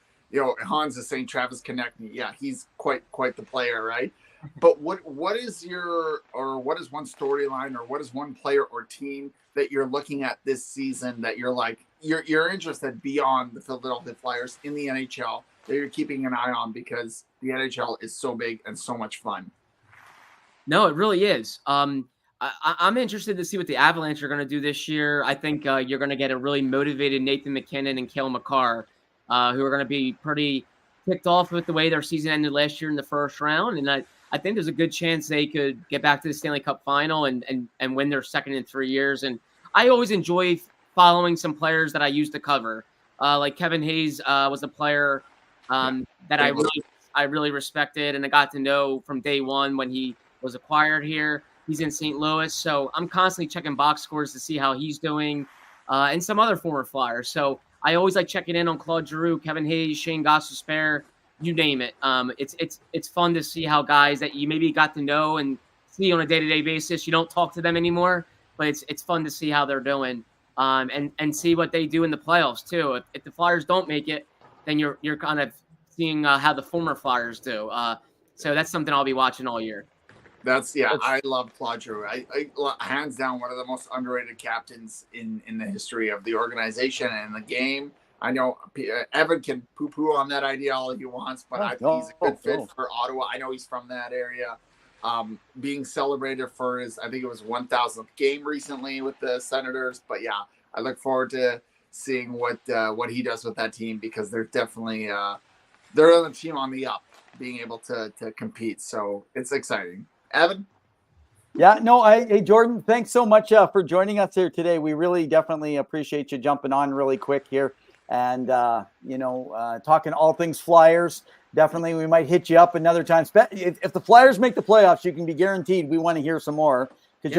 Hans is saying Travis Konechny. Yeah, he's quite the player, right? But what is one storyline or what is one player or team that you're looking at this season that you're like you're interested beyond the Philadelphia Flyers in the NHL that you're keeping an eye on because the NHL is so big and so much fun?
No, it really is. I'm interested to see what the Avalanche are going to do this year. I think you're going to get a really motivated Nathan McKinnon and Cale Makar, who are going to be pretty ticked off with the way their season ended last year in the first round. And I think there's a good chance they could get back to the Stanley Cup final and win their second in 3 years. And I always enjoy following some players that I used to cover. Like Kevin Hayes was a player that I really respected and I got to know from day one when he was acquired here. He's in St. Louis. So I'm constantly checking box scores to see how he's doing and some other former Flyers. So I always like checking in on Claude Giroux, Kevin Hayes, Shane Gostisbehere, you name it. It's fun to see how guys that you maybe got to know and see on a day-to-day basis, you don't talk to them anymore, but it's fun to see how they're doing and see what they do in the playoffs too. If the Flyers don't make it, then you're kind of seeing how the former Flyers do. So that's something I'll be watching all year. I love Claude Giroux. I hands down one of the most underrated captains in the history of the organization and the game. I know Evan can poo-poo on that idea all he wants, but I think he's a good fit for Ottawa. I know he's from that area. Being celebrated for his, I think it was 1,000th game recently with the Senators. But yeah, I look forward to seeing what he does with that team because they're definitely they're on the team on the up, being able to compete. So it's exciting. Evan?
Yeah, no, hey, Jordan, thanks so much for joining us here today. We really definitely appreciate you jumping on really quick here and, talking all things Flyers. Definitely, we might hit you up another time. If the Flyers make the playoffs, you can be guaranteed we want to hear some more because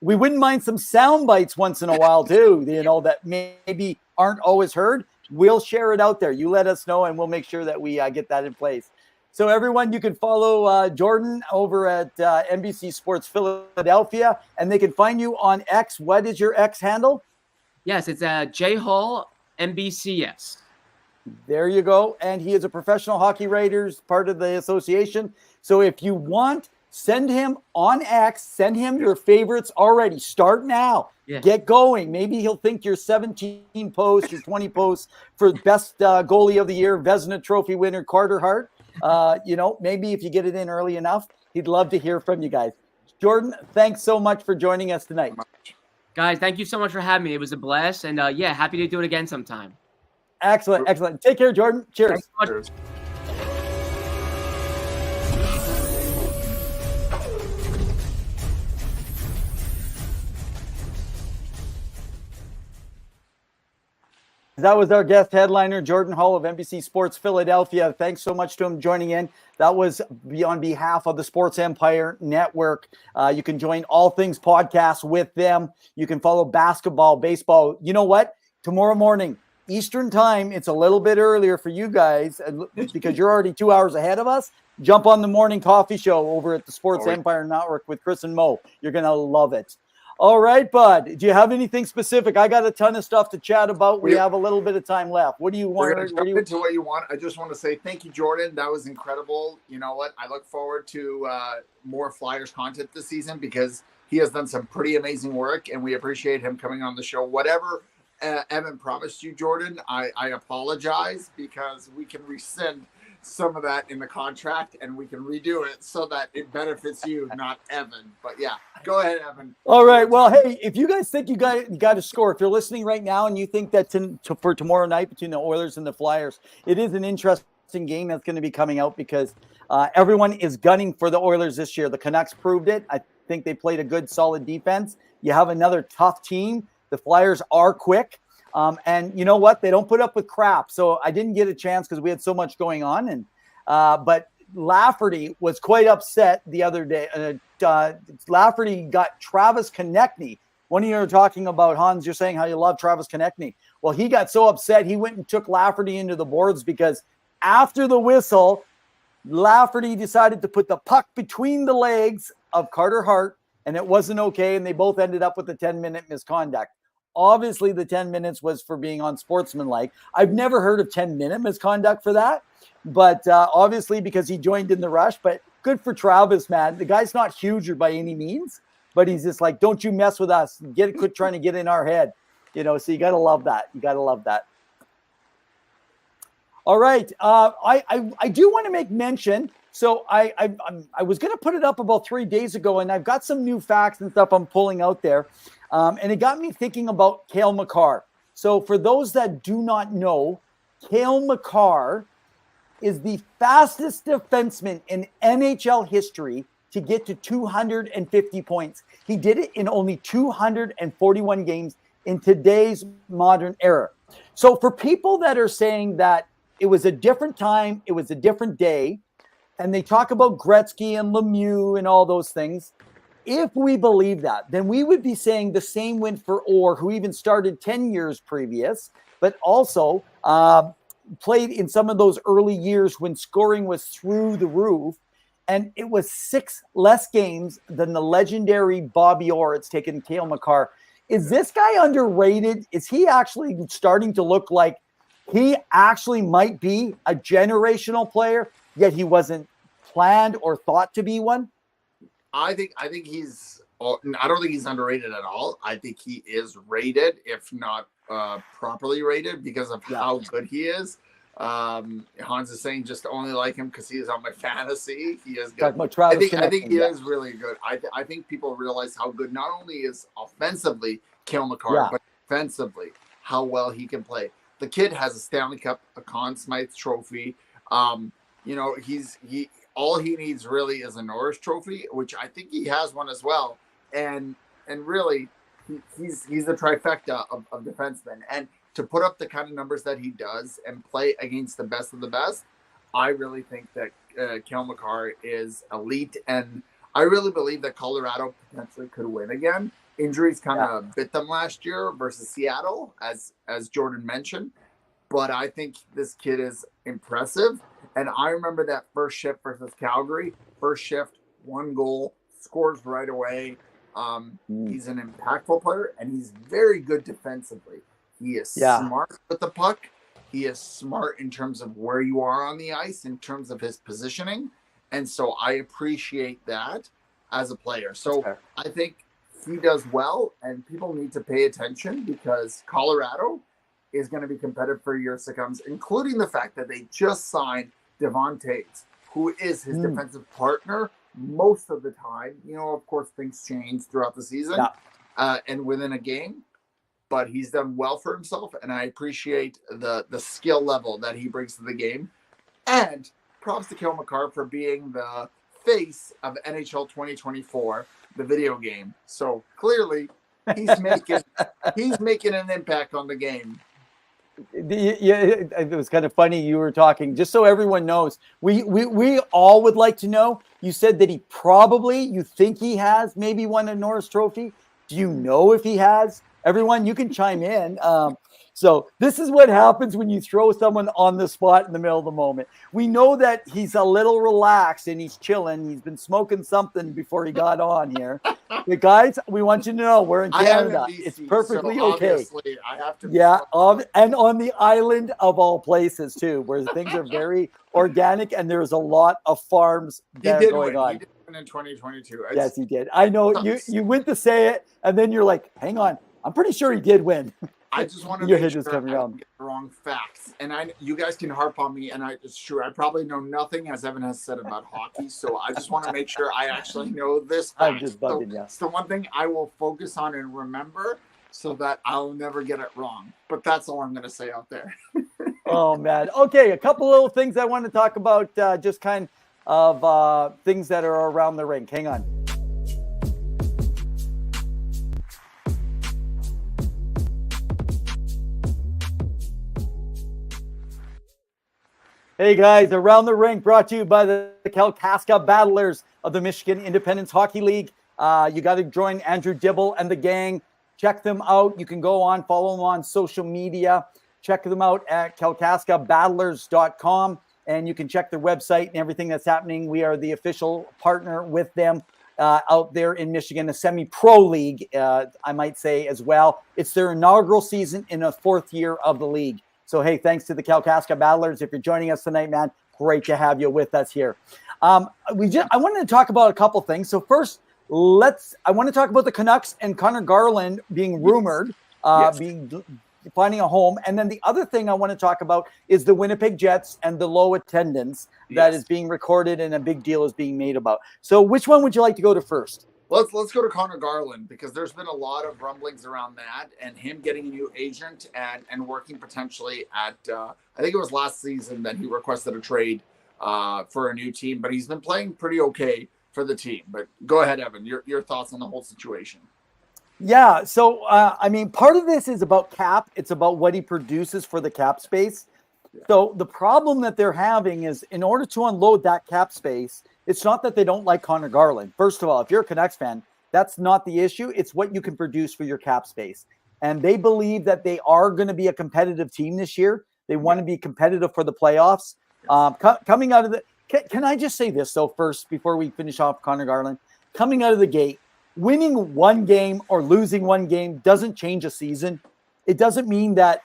we wouldn't mind some sound bites once in a while too, that maybe aren't always heard. We'll share it out there. You let us know and we'll make sure that we get that in place. So everyone, you can follow Jordan over at NBC Sports Philadelphia, and they can find you on X. What is your X handle?
Yes, it's J Hall NBCS.
There you go. And he is a professional hockey writers, part of the association. So if you want, send him on X. Send him your favorites already. Start now. Yeah. Get going. Maybe he'll think your 17 posts, your 20 posts for best goalie of the year, Vezina Trophy winner Carter Hart. Maybe if you get it in early enough, he'd love to hear from you guys. Jordan, thanks so much for joining us tonight.
Guys, thank you so much for having me. It was a blast. And happy to do it again sometime.
Excellent. Take care, Jordan. Cheers.
Cheers.
That was our guest headliner, Jordan Hall of NBC Sports Philadelphia. Thanks so much to him joining in. That was on behalf of the Sports Empire Network. You can join All Things Podcasts with them. You can follow basketball, baseball. You know what? Tomorrow morning, Eastern time, it's a little bit earlier for you guys because you're already 2 hours ahead of us. Jump on the morning coffee show over at the Sports Empire Network with Chris and Mo. You're going to love it. All right, bud. Do you have anything specific? I got a ton of stuff to chat about. We have a little bit of time left. What do you want?
We're going to jump into what you want. I just want to say thank you, Jordan. That was incredible. You know what? I look forward to more Flyers content this season because he has done some pretty amazing work, and we appreciate him coming on the show. Whatever Evan promised you, Jordan, I apologize because we can rescind some of that in the contract and we can redo it so that it benefits you, not Evan. But yeah, go ahead, Evan.
All right. Well, hey, if you guys think you got to score, if you're listening right now and you think that for tomorrow night between the Oilers and the Flyers, it is an interesting interesting game that's going to be coming out because everyone is gunning for the Oilers this year. The Canucks proved it. I think they played a good, solid defense. You have another tough team. The Flyers are quick. And you know what? They don't put up with crap. So I didn't get a chance because we had so much going on. And but Lafferty was quite upset the other day. Lafferty got Travis Konechny. One of you are talking about, Hans, you're saying how you love Travis Konechny. Well, he got so upset, he went and took Lafferty into the boards because after the whistle, Lafferty decided to put the puck between the legs of Carter Hart, and it wasn't okay, and they both ended up with a 10-minute misconduct. Obviously, the 10 minutes was for being unsportsmanlike. I've never heard of 10-minute misconduct for that, but obviously because he joined in the rush. But good for Travis, man. The guy's not huge by any means, but he's just like, don't you mess with us. Quit trying to get in our head. You know, so you got to love that. You got to love that. All right. I do want to make mention. So I was going to put it up about 3 days ago, and I've got some new facts and stuff I'm pulling out there. And it got me thinking about Cale Makar. So for those that do not know, Cale Makar is the fastest defenseman in NHL history to get to 250 points. He did it in only 241 games in today's modern era. So for people that are saying that it was a different time, it was a different day, and they talk about Gretzky and Lemieux and all those things, if we believe that, then we would be saying the same went for Orr, who even started 10 years previous, but also played in some of those early years when scoring was through the roof. And it was 6 less games than the legendary Bobby Orr. It's taken Cale Makar. Is this guy underrated? Is he actually starting to look like he actually might be a generational player, yet he wasn't planned or thought to be one?
I think he's. I don't think he's underrated at all. I think he is rated, if not properly rated, because of how good he is. Hans is saying just only like him because he is on my fantasy. He is good. I think he is really good. I think people realize how good not only is offensively Cale Makar, but defensively how well he can play. The kid has a Stanley Cup, a Conn Smythe trophy. You know, all he needs really is a Norris Trophy, which I think he has one as well. And really, he's the trifecta of defensemen. And to put up the kind of numbers that he does and play against the best of the best, I really think that Cale Makar is elite. And I really believe that Colorado potentially could win again. Injuries kind of bit them last year versus Seattle, as Jordan mentioned. But I think this kid is impressive. And I remember that first shift versus Calgary. First shift, 1 goal, scores right away. He's an impactful player, and he's very good defensively. He is smart with the puck. He is smart in terms of where you are on the ice, in terms of his positioning. And so I appreciate that as a player. So I think he does well, and people need to pay attention because Colorado is going to be competitive for years to come, including the fact that they just signed Devon Taves, who is his defensive partner most of the time. You know, of course, things change throughout the season and within a game, but he's done well for himself, and I appreciate the skill level that he brings to the game. And props to Cale Makar for being the face of NHL 2024, the video game. So clearly, he's making an impact on the game.
It was kind of funny you were talking, just so everyone knows, we all would like to know. You said that you think he has maybe won a Norris Trophy. Do you know if he has? Everyone, you can chime in. So this is what happens when you throw someone on the spot in the middle of the moment. We know that he's a little relaxed and he's chilling. He's been smoking something before he got on here. But guys, we want you to know we're in Canada. It's perfectly okay.
I have to.
Yeah, and on the island of all places too, where things are very organic and there's a lot of farms going on.
He did win in 2022.
Yes, he did. I know you went to say it, and then you're like, hang on. I'm pretty sure he did win.
I just want to make sure I don't get the wrong facts. And you guys can harp on me, and it's true. I probably know nothing, as Evan has said, about hockey. So I just want to make sure I actually know this fact.
I'm just bugging you.
It's the one thing I will focus on and remember so that I'll never get it wrong. But that's all I'm going to say out there.
Oh, man. Okay, a couple little things I want to talk about, just kind of things that are around the rink. Hang on. Hey, guys, around the rink brought to you by the Kalkaska Battlers of the Michigan Independence Hockey League. You got to join Andrew Dibble and the gang. Check them out. You can go on, follow them on social media. Check them out at kalkaskabattlers.com, and you can check their website and everything that's happening. We are the official partner with them out there in Michigan, a semi-pro league, I might say as well. It's their inaugural season in the 4th year of the league. So, hey, thanks to the Kalkaska Battlers. If you're joining us tonight, man, great to have you with us here. I wanted to talk about a couple things. So first, I want to talk about the Canucks and Connor Garland being rumored, finding a home. And then the other thing I want to talk about is the Winnipeg Jets and the low attendance that is being recorded and a big deal is being made about. So which one would you like to go to first?
Let's go to Connor Garland, because there's been a lot of rumblings around that and him getting a new agent and working potentially at, I think it was last season that he requested a trade for a new team, but he's been playing pretty okay for the team. But go ahead, Evan, your thoughts on the whole situation.
Yeah. So, I mean, part of this is about cap. It's about what he produces for the cap space. Yeah. So the problem that they're having is, in order to unload that cap space, it's not that they don't like Connor Garland. First of all, if you're a Canucks fan, that's not the issue. It's what you can produce for your cap space. And they believe that they are going to be a competitive team this year. They want to be competitive for the playoffs. Coming out of the, can I just say this though, first, before we finish off Connor Garland? Coming out of the gate, winning one game or losing one game doesn't change a season. It doesn't mean that,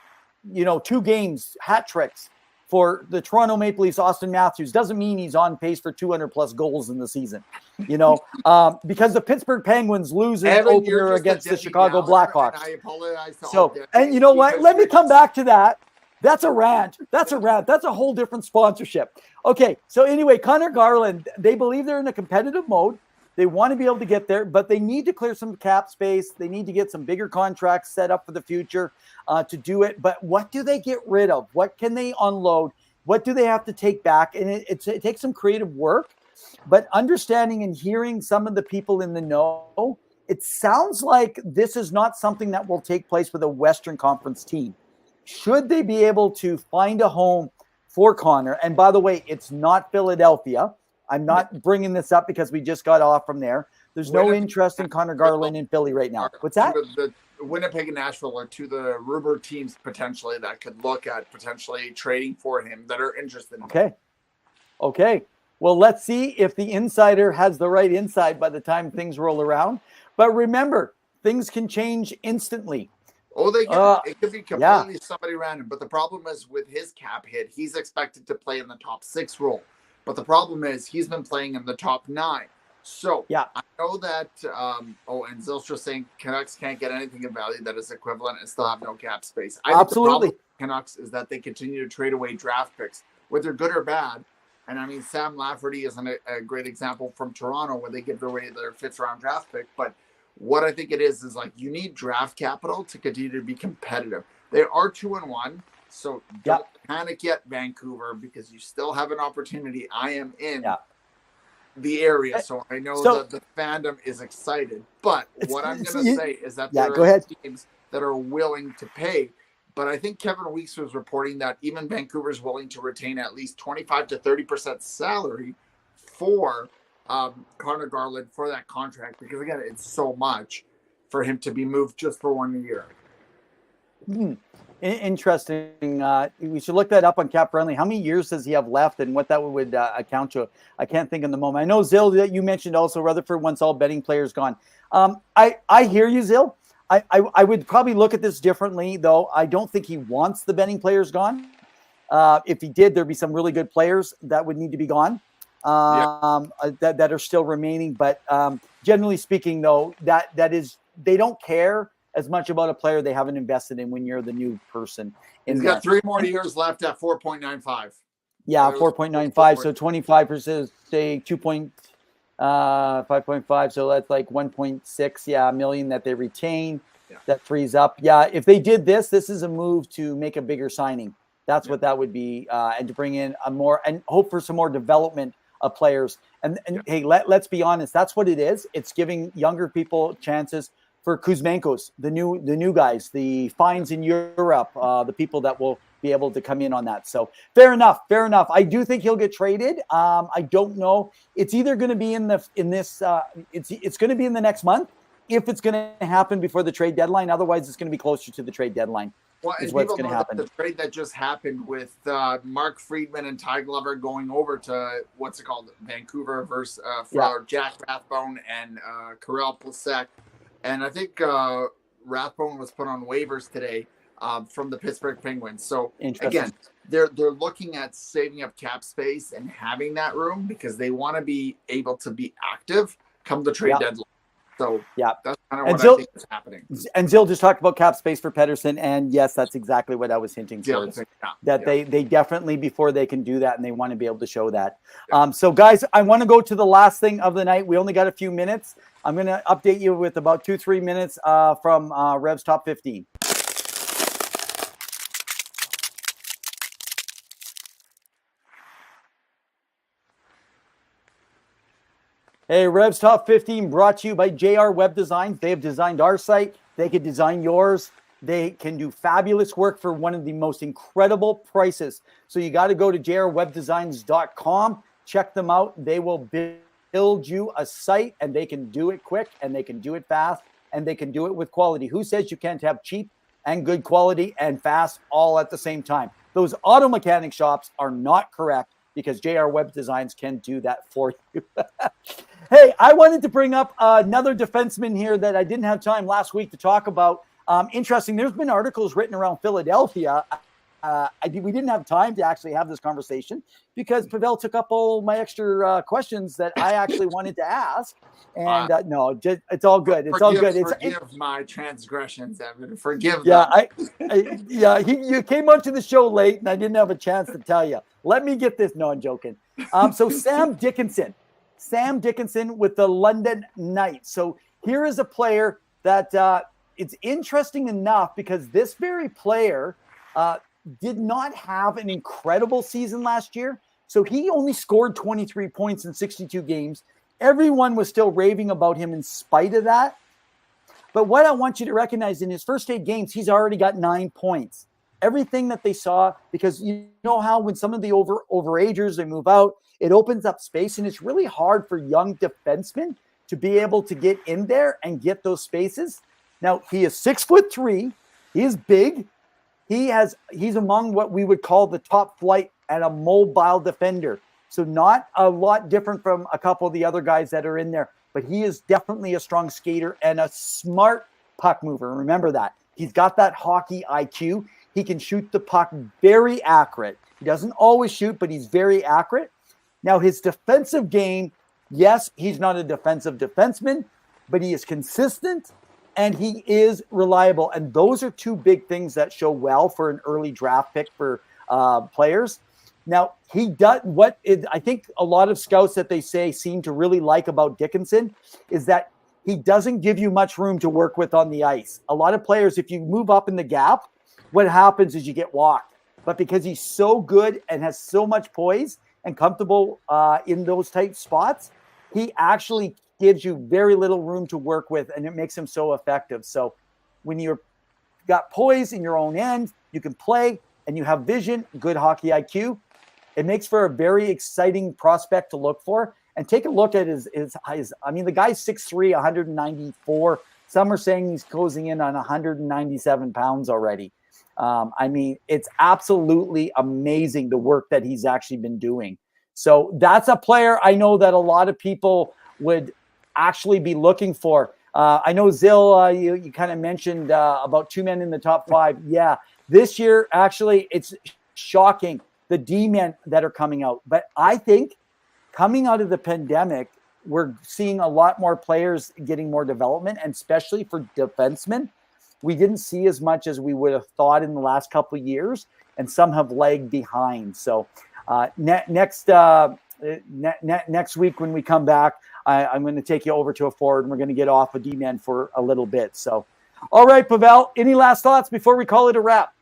2 games, hat tricks for the Toronto Maple Leafs, Austin Matthews, doesn't mean he's on pace for 200 plus goals in the season, because the Pittsburgh Penguins lose an opener against the Chicago Blackhawks.
I apologize.
And you know what? Let me come back to that. That's a rant. That's a whole different sponsorship. Okay. So anyway, Connor Garland, they believe they're in a competitive mode. They want to be able to get there, but they need to clear some cap space. They need to get some bigger contracts set up for the future to do it. But what do they get rid of? What can they unload? What do they have to take back? And it takes some creative work, but understanding and hearing some of the people in the know, it sounds like this is not something that will take place with a Western Conference team. Should they be able to find a home for Connor? And by the way, it's not Philadelphia. I'm not bringing this up because we just got off from there. There's no interest in Connor Garland in Philly right now. What's that?
The Winnipeg and Nashville are two of the rumored teams potentially that could look at potentially trading for him that are interested in him.
Okay. Well, let's see if the insider has the right insight by the time things roll around. But remember, things can change instantly.
Oh, they can. It could be completely somebody random. But the problem is with his cap hit, he's expected to play in the top 6 role. But the problem is he's been playing in the top 9. So I know that, and Zilstra saying Canucks can't get anything of value that is equivalent and still have no cap space. I think the problem with Canucks is that they continue to trade away draft picks, whether good or bad. And I mean, Sam Lafferty is a great example from Toronto where they give away their 5th round draft pick. But what I think it is like you need draft capital to continue to be competitive. They are 2-1. So don't panic yet, Vancouver, because you still have an opportunity. I am in the area, so I know that the fandom is excited. But what I'm going to say is that there are teams that are willing to pay. But I think Kevin Weeks was reporting that even Vancouver is willing to retain at least 25 to 30% salary for Connor Garland for that contract. Because, again, it's so much for him to be moved just for 1 year.
Interesting. We should look that up on Cap Friendly. How many years does he have left and what that would account to? I can't think in the moment. I know, Zil, that you mentioned also Rutherford wants all betting players gone. I hear you, Zil. I would probably look at this differently, though. I don't think he wants the betting players gone. If he did, there'd be some really good players that would need to be gone that are still remaining. But generally speaking, though, that is, they don't care as much about a player they haven't invested in when you're the new person.
He's got 3 more years left at 4.95.
Yeah, 4.95. So 25%, say 5.5. So that's like 1.6 million that they retain. That frees up. Yeah, if they did this is a move to make a bigger signing. That's what that would be, and to bring in a more and hope for some more development of players. And hey, let's be honest, that's what it is. It's giving younger people chances for Kuzmenkos, the new guys, the fines in Europe, the people that will be able to come in on that. So fair enough. I do think he'll get traded. I don't know. It's either going to be it's going to be in the next month if it's going to happen before the trade deadline. Otherwise, it's going to be closer to the trade deadline.
Well,
is what's going to happen.
The trade that just happened with Mark Friedman and Ty Glover going over to Vancouver versus for Jack Rathbone and Karel Plasek. And I think Rathbone was put on waivers today from the Pittsburgh Penguins. So again, they're looking at saving up cap space and having that room because they want to be able to be active come the trade deadline. So that's kind of what I think is happening.
And Zill just talked about cap space for Pettersson, and yes, that's exactly what I was hinting towards. They definitely, before they can do that, and they want to be able to show that. So guys, I want to go to the last thing of the night. We only got a few minutes. I'm going to update you with about 2-3 minutes from REVS Top 15. Hey, REVS Top 15 brought to you by JR Web Designs. They have designed our site. They could design yours. They can do fabulous work for one of the most incredible prices. So you got to go to jrwebdesigns.com. Check them out. They will build you a site, and they can do it quick, and they can do it fast, and they can do it with quality. Who says you can't have cheap and good quality and fast all at the same time? Those auto mechanic shops are not correct, because JR Web Designs can do that for you. Hey, I wanted to bring up another defenseman here that I didn't have time last week to talk about. Interesting. There's been articles written around Philadelphia. We didn't have time to actually have this conversation because Pavel took up all my extra questions that I actually wanted to ask. And it's all good. It's all good.
Forgive my transgressions, Evan. Forgive them.
You came onto the show late, and I didn't have a chance to tell you. Let me get this. No, I'm joking. So Sam Dickinson with the London Knights. So here is a player that it's interesting enough because this very player did not have an incredible season last year. So he only scored 23 points in 62 games. Everyone was still raving about him in spite of that. But what I want you to recognize, in his first 8 games, he's already got 9 points. Everything that they saw, because you know how when some of the overagers, they move out, it opens up space, and it's really hard for young defensemen to be able to get in there and get those spaces. Now, he is 6'3". He is big. He's among what we would call the top flight and a mobile defender. So not a lot different from a couple of the other guys that are in there, but he is definitely a strong skater and a smart puck mover. Remember that. He's got that hockey IQ. He can shoot the puck very accurate. He doesn't always shoot, but he's very accurate. Now, his defensive game, yes, he's not a defensive defenseman, but he is consistent and he is reliable. And those are 2 big things that show well for an early draft pick for players. Now, he does I think a lot of scouts that they say seem to really like about Dickinson is that he doesn't give you much room to work with on the ice. A lot of players, if you move up in the gap, what happens is you get walked. But because he's so good and has so much poise and comfortable in those tight spots, he actually gives you very little room to work with, and it makes him so effective. So when you've got poise in your own end, you can play, and you have vision, good hockey IQ, it makes for a very exciting prospect to look for. And take a look at his I mean, the guy's 6'3", 194. Some are saying he's closing in on 197 pounds already. I mean, it's absolutely amazing the work that he's actually been doing. So that's a player I know that a lot of people would actually be looking for. I know, Zill, you kind of mentioned about 2 men in the top 5. Yeah, this year, actually, it's shocking, the D-men that are coming out. But I think coming out of the pandemic, we're seeing a lot more players getting more development, and especially for defensemen. We didn't see as much as we would have thought in the last couple of years, and some have lagged behind. So next week when we come back, I'm going to take you over to a forward, and we're going to get off of D-man for a little bit. So, all right, Pavel, any last thoughts before we call it a wrap?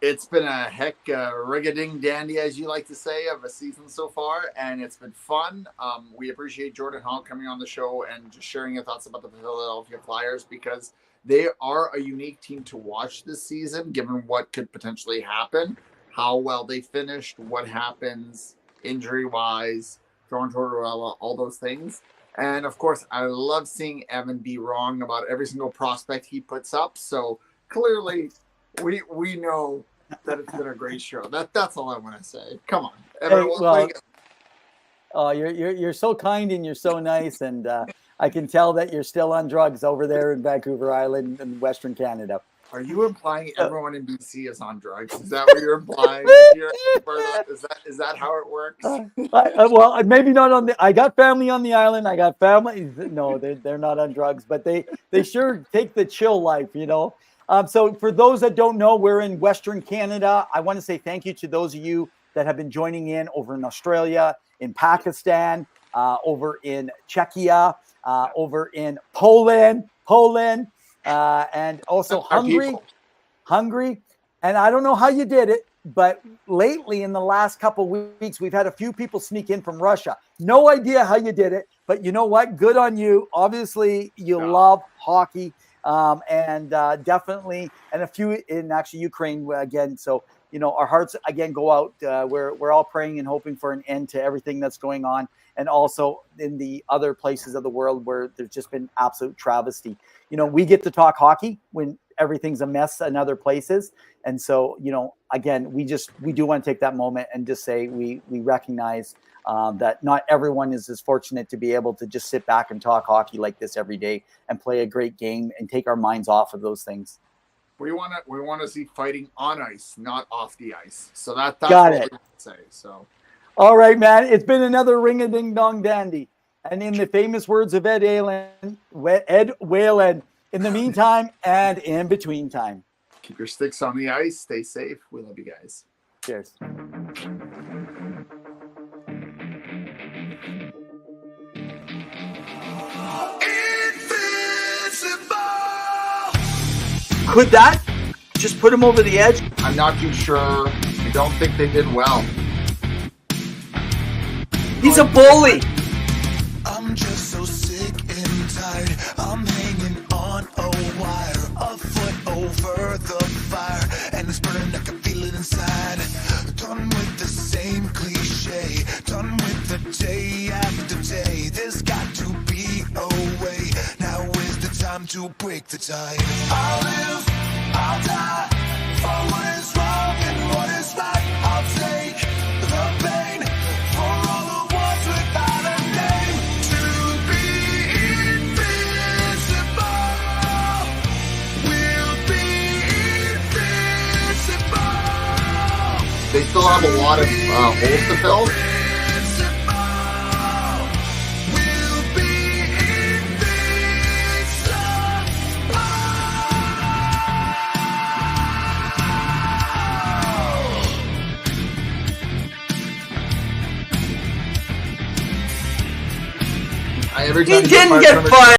It's been a heck rig-a-ding dandy, as you like to say, of a season so far, and it's been fun. We appreciate Jordan Hall coming on the show and just sharing your thoughts about the Philadelphia Flyers, because they are a unique team to watch this season, given what could potentially happen, how well they finished, what happens injury-wise, John Tortorella, all those things. And, of course, I love seeing Evan be wrong about every single prospect he puts up. So, clearly, we know that it's been a great show. That's all I want to say. Come on. Evan,
you're so kind and you're so nice. And I can tell that you're still on drugs over there in Vancouver Island in Western Canada.
Are you implying everyone in BC is on drugs? Is that what you're implying here? Is that how it works?
Well, maybe not on the. I got family on the island. I got family. No, they're not on drugs, but they sure take the chill life, you know. So for those that don't know, we're in Western Canada. I want to say thank you to those of you that have been joining in over in Australia, in Pakistan, over in Czechia, over in Poland. And also Hungary. And I don't know how you did it, but lately in the last couple of weeks, we've had a few people sneak in from Russia. No idea how you did it, but you know what? Good on you. Obviously, you love hockey, and definitely, and a few in actually Ukraine again. So, you know, our hearts again go out. We're all praying and hoping for an end to everything that's going on. And also in the other places of the world where there's just been absolute travesty. You know, we get to talk hockey when everything's a mess in other places. And so, you know, again, we do want to take that moment and just say we recognize that not everyone is as fortunate to be able to just sit back and talk hockey like this every day and play a great game and take our minds off of those things.
We want to see fighting on ice, not off the ice. So that's
Got
what
it.
we say. So.
All right, man. It's been another ring-a-ding-dong dandy. And in the famous words of Ed Whalen, in the meantime and in between time.
Keep your sticks on the ice. Stay safe. We love you guys.
Cheers.
Could that just put him over the edge?
I'm not too sure. I don't think they did well.
He's a bully.
I'm just so sick and tired. I'm hanging on a wire, a foot over the fire, and it's burning. I can feel it inside. Done with the same cliche, done with the day after day. There's got to be a way. Now is the time to break the tie. I'll live, I'll die for what is wrong and what is right. I'll take the pain for all the ones without a name. To be invincible, we'll be invincible.
They still have a lot of holes to fill.
He didn't get fired.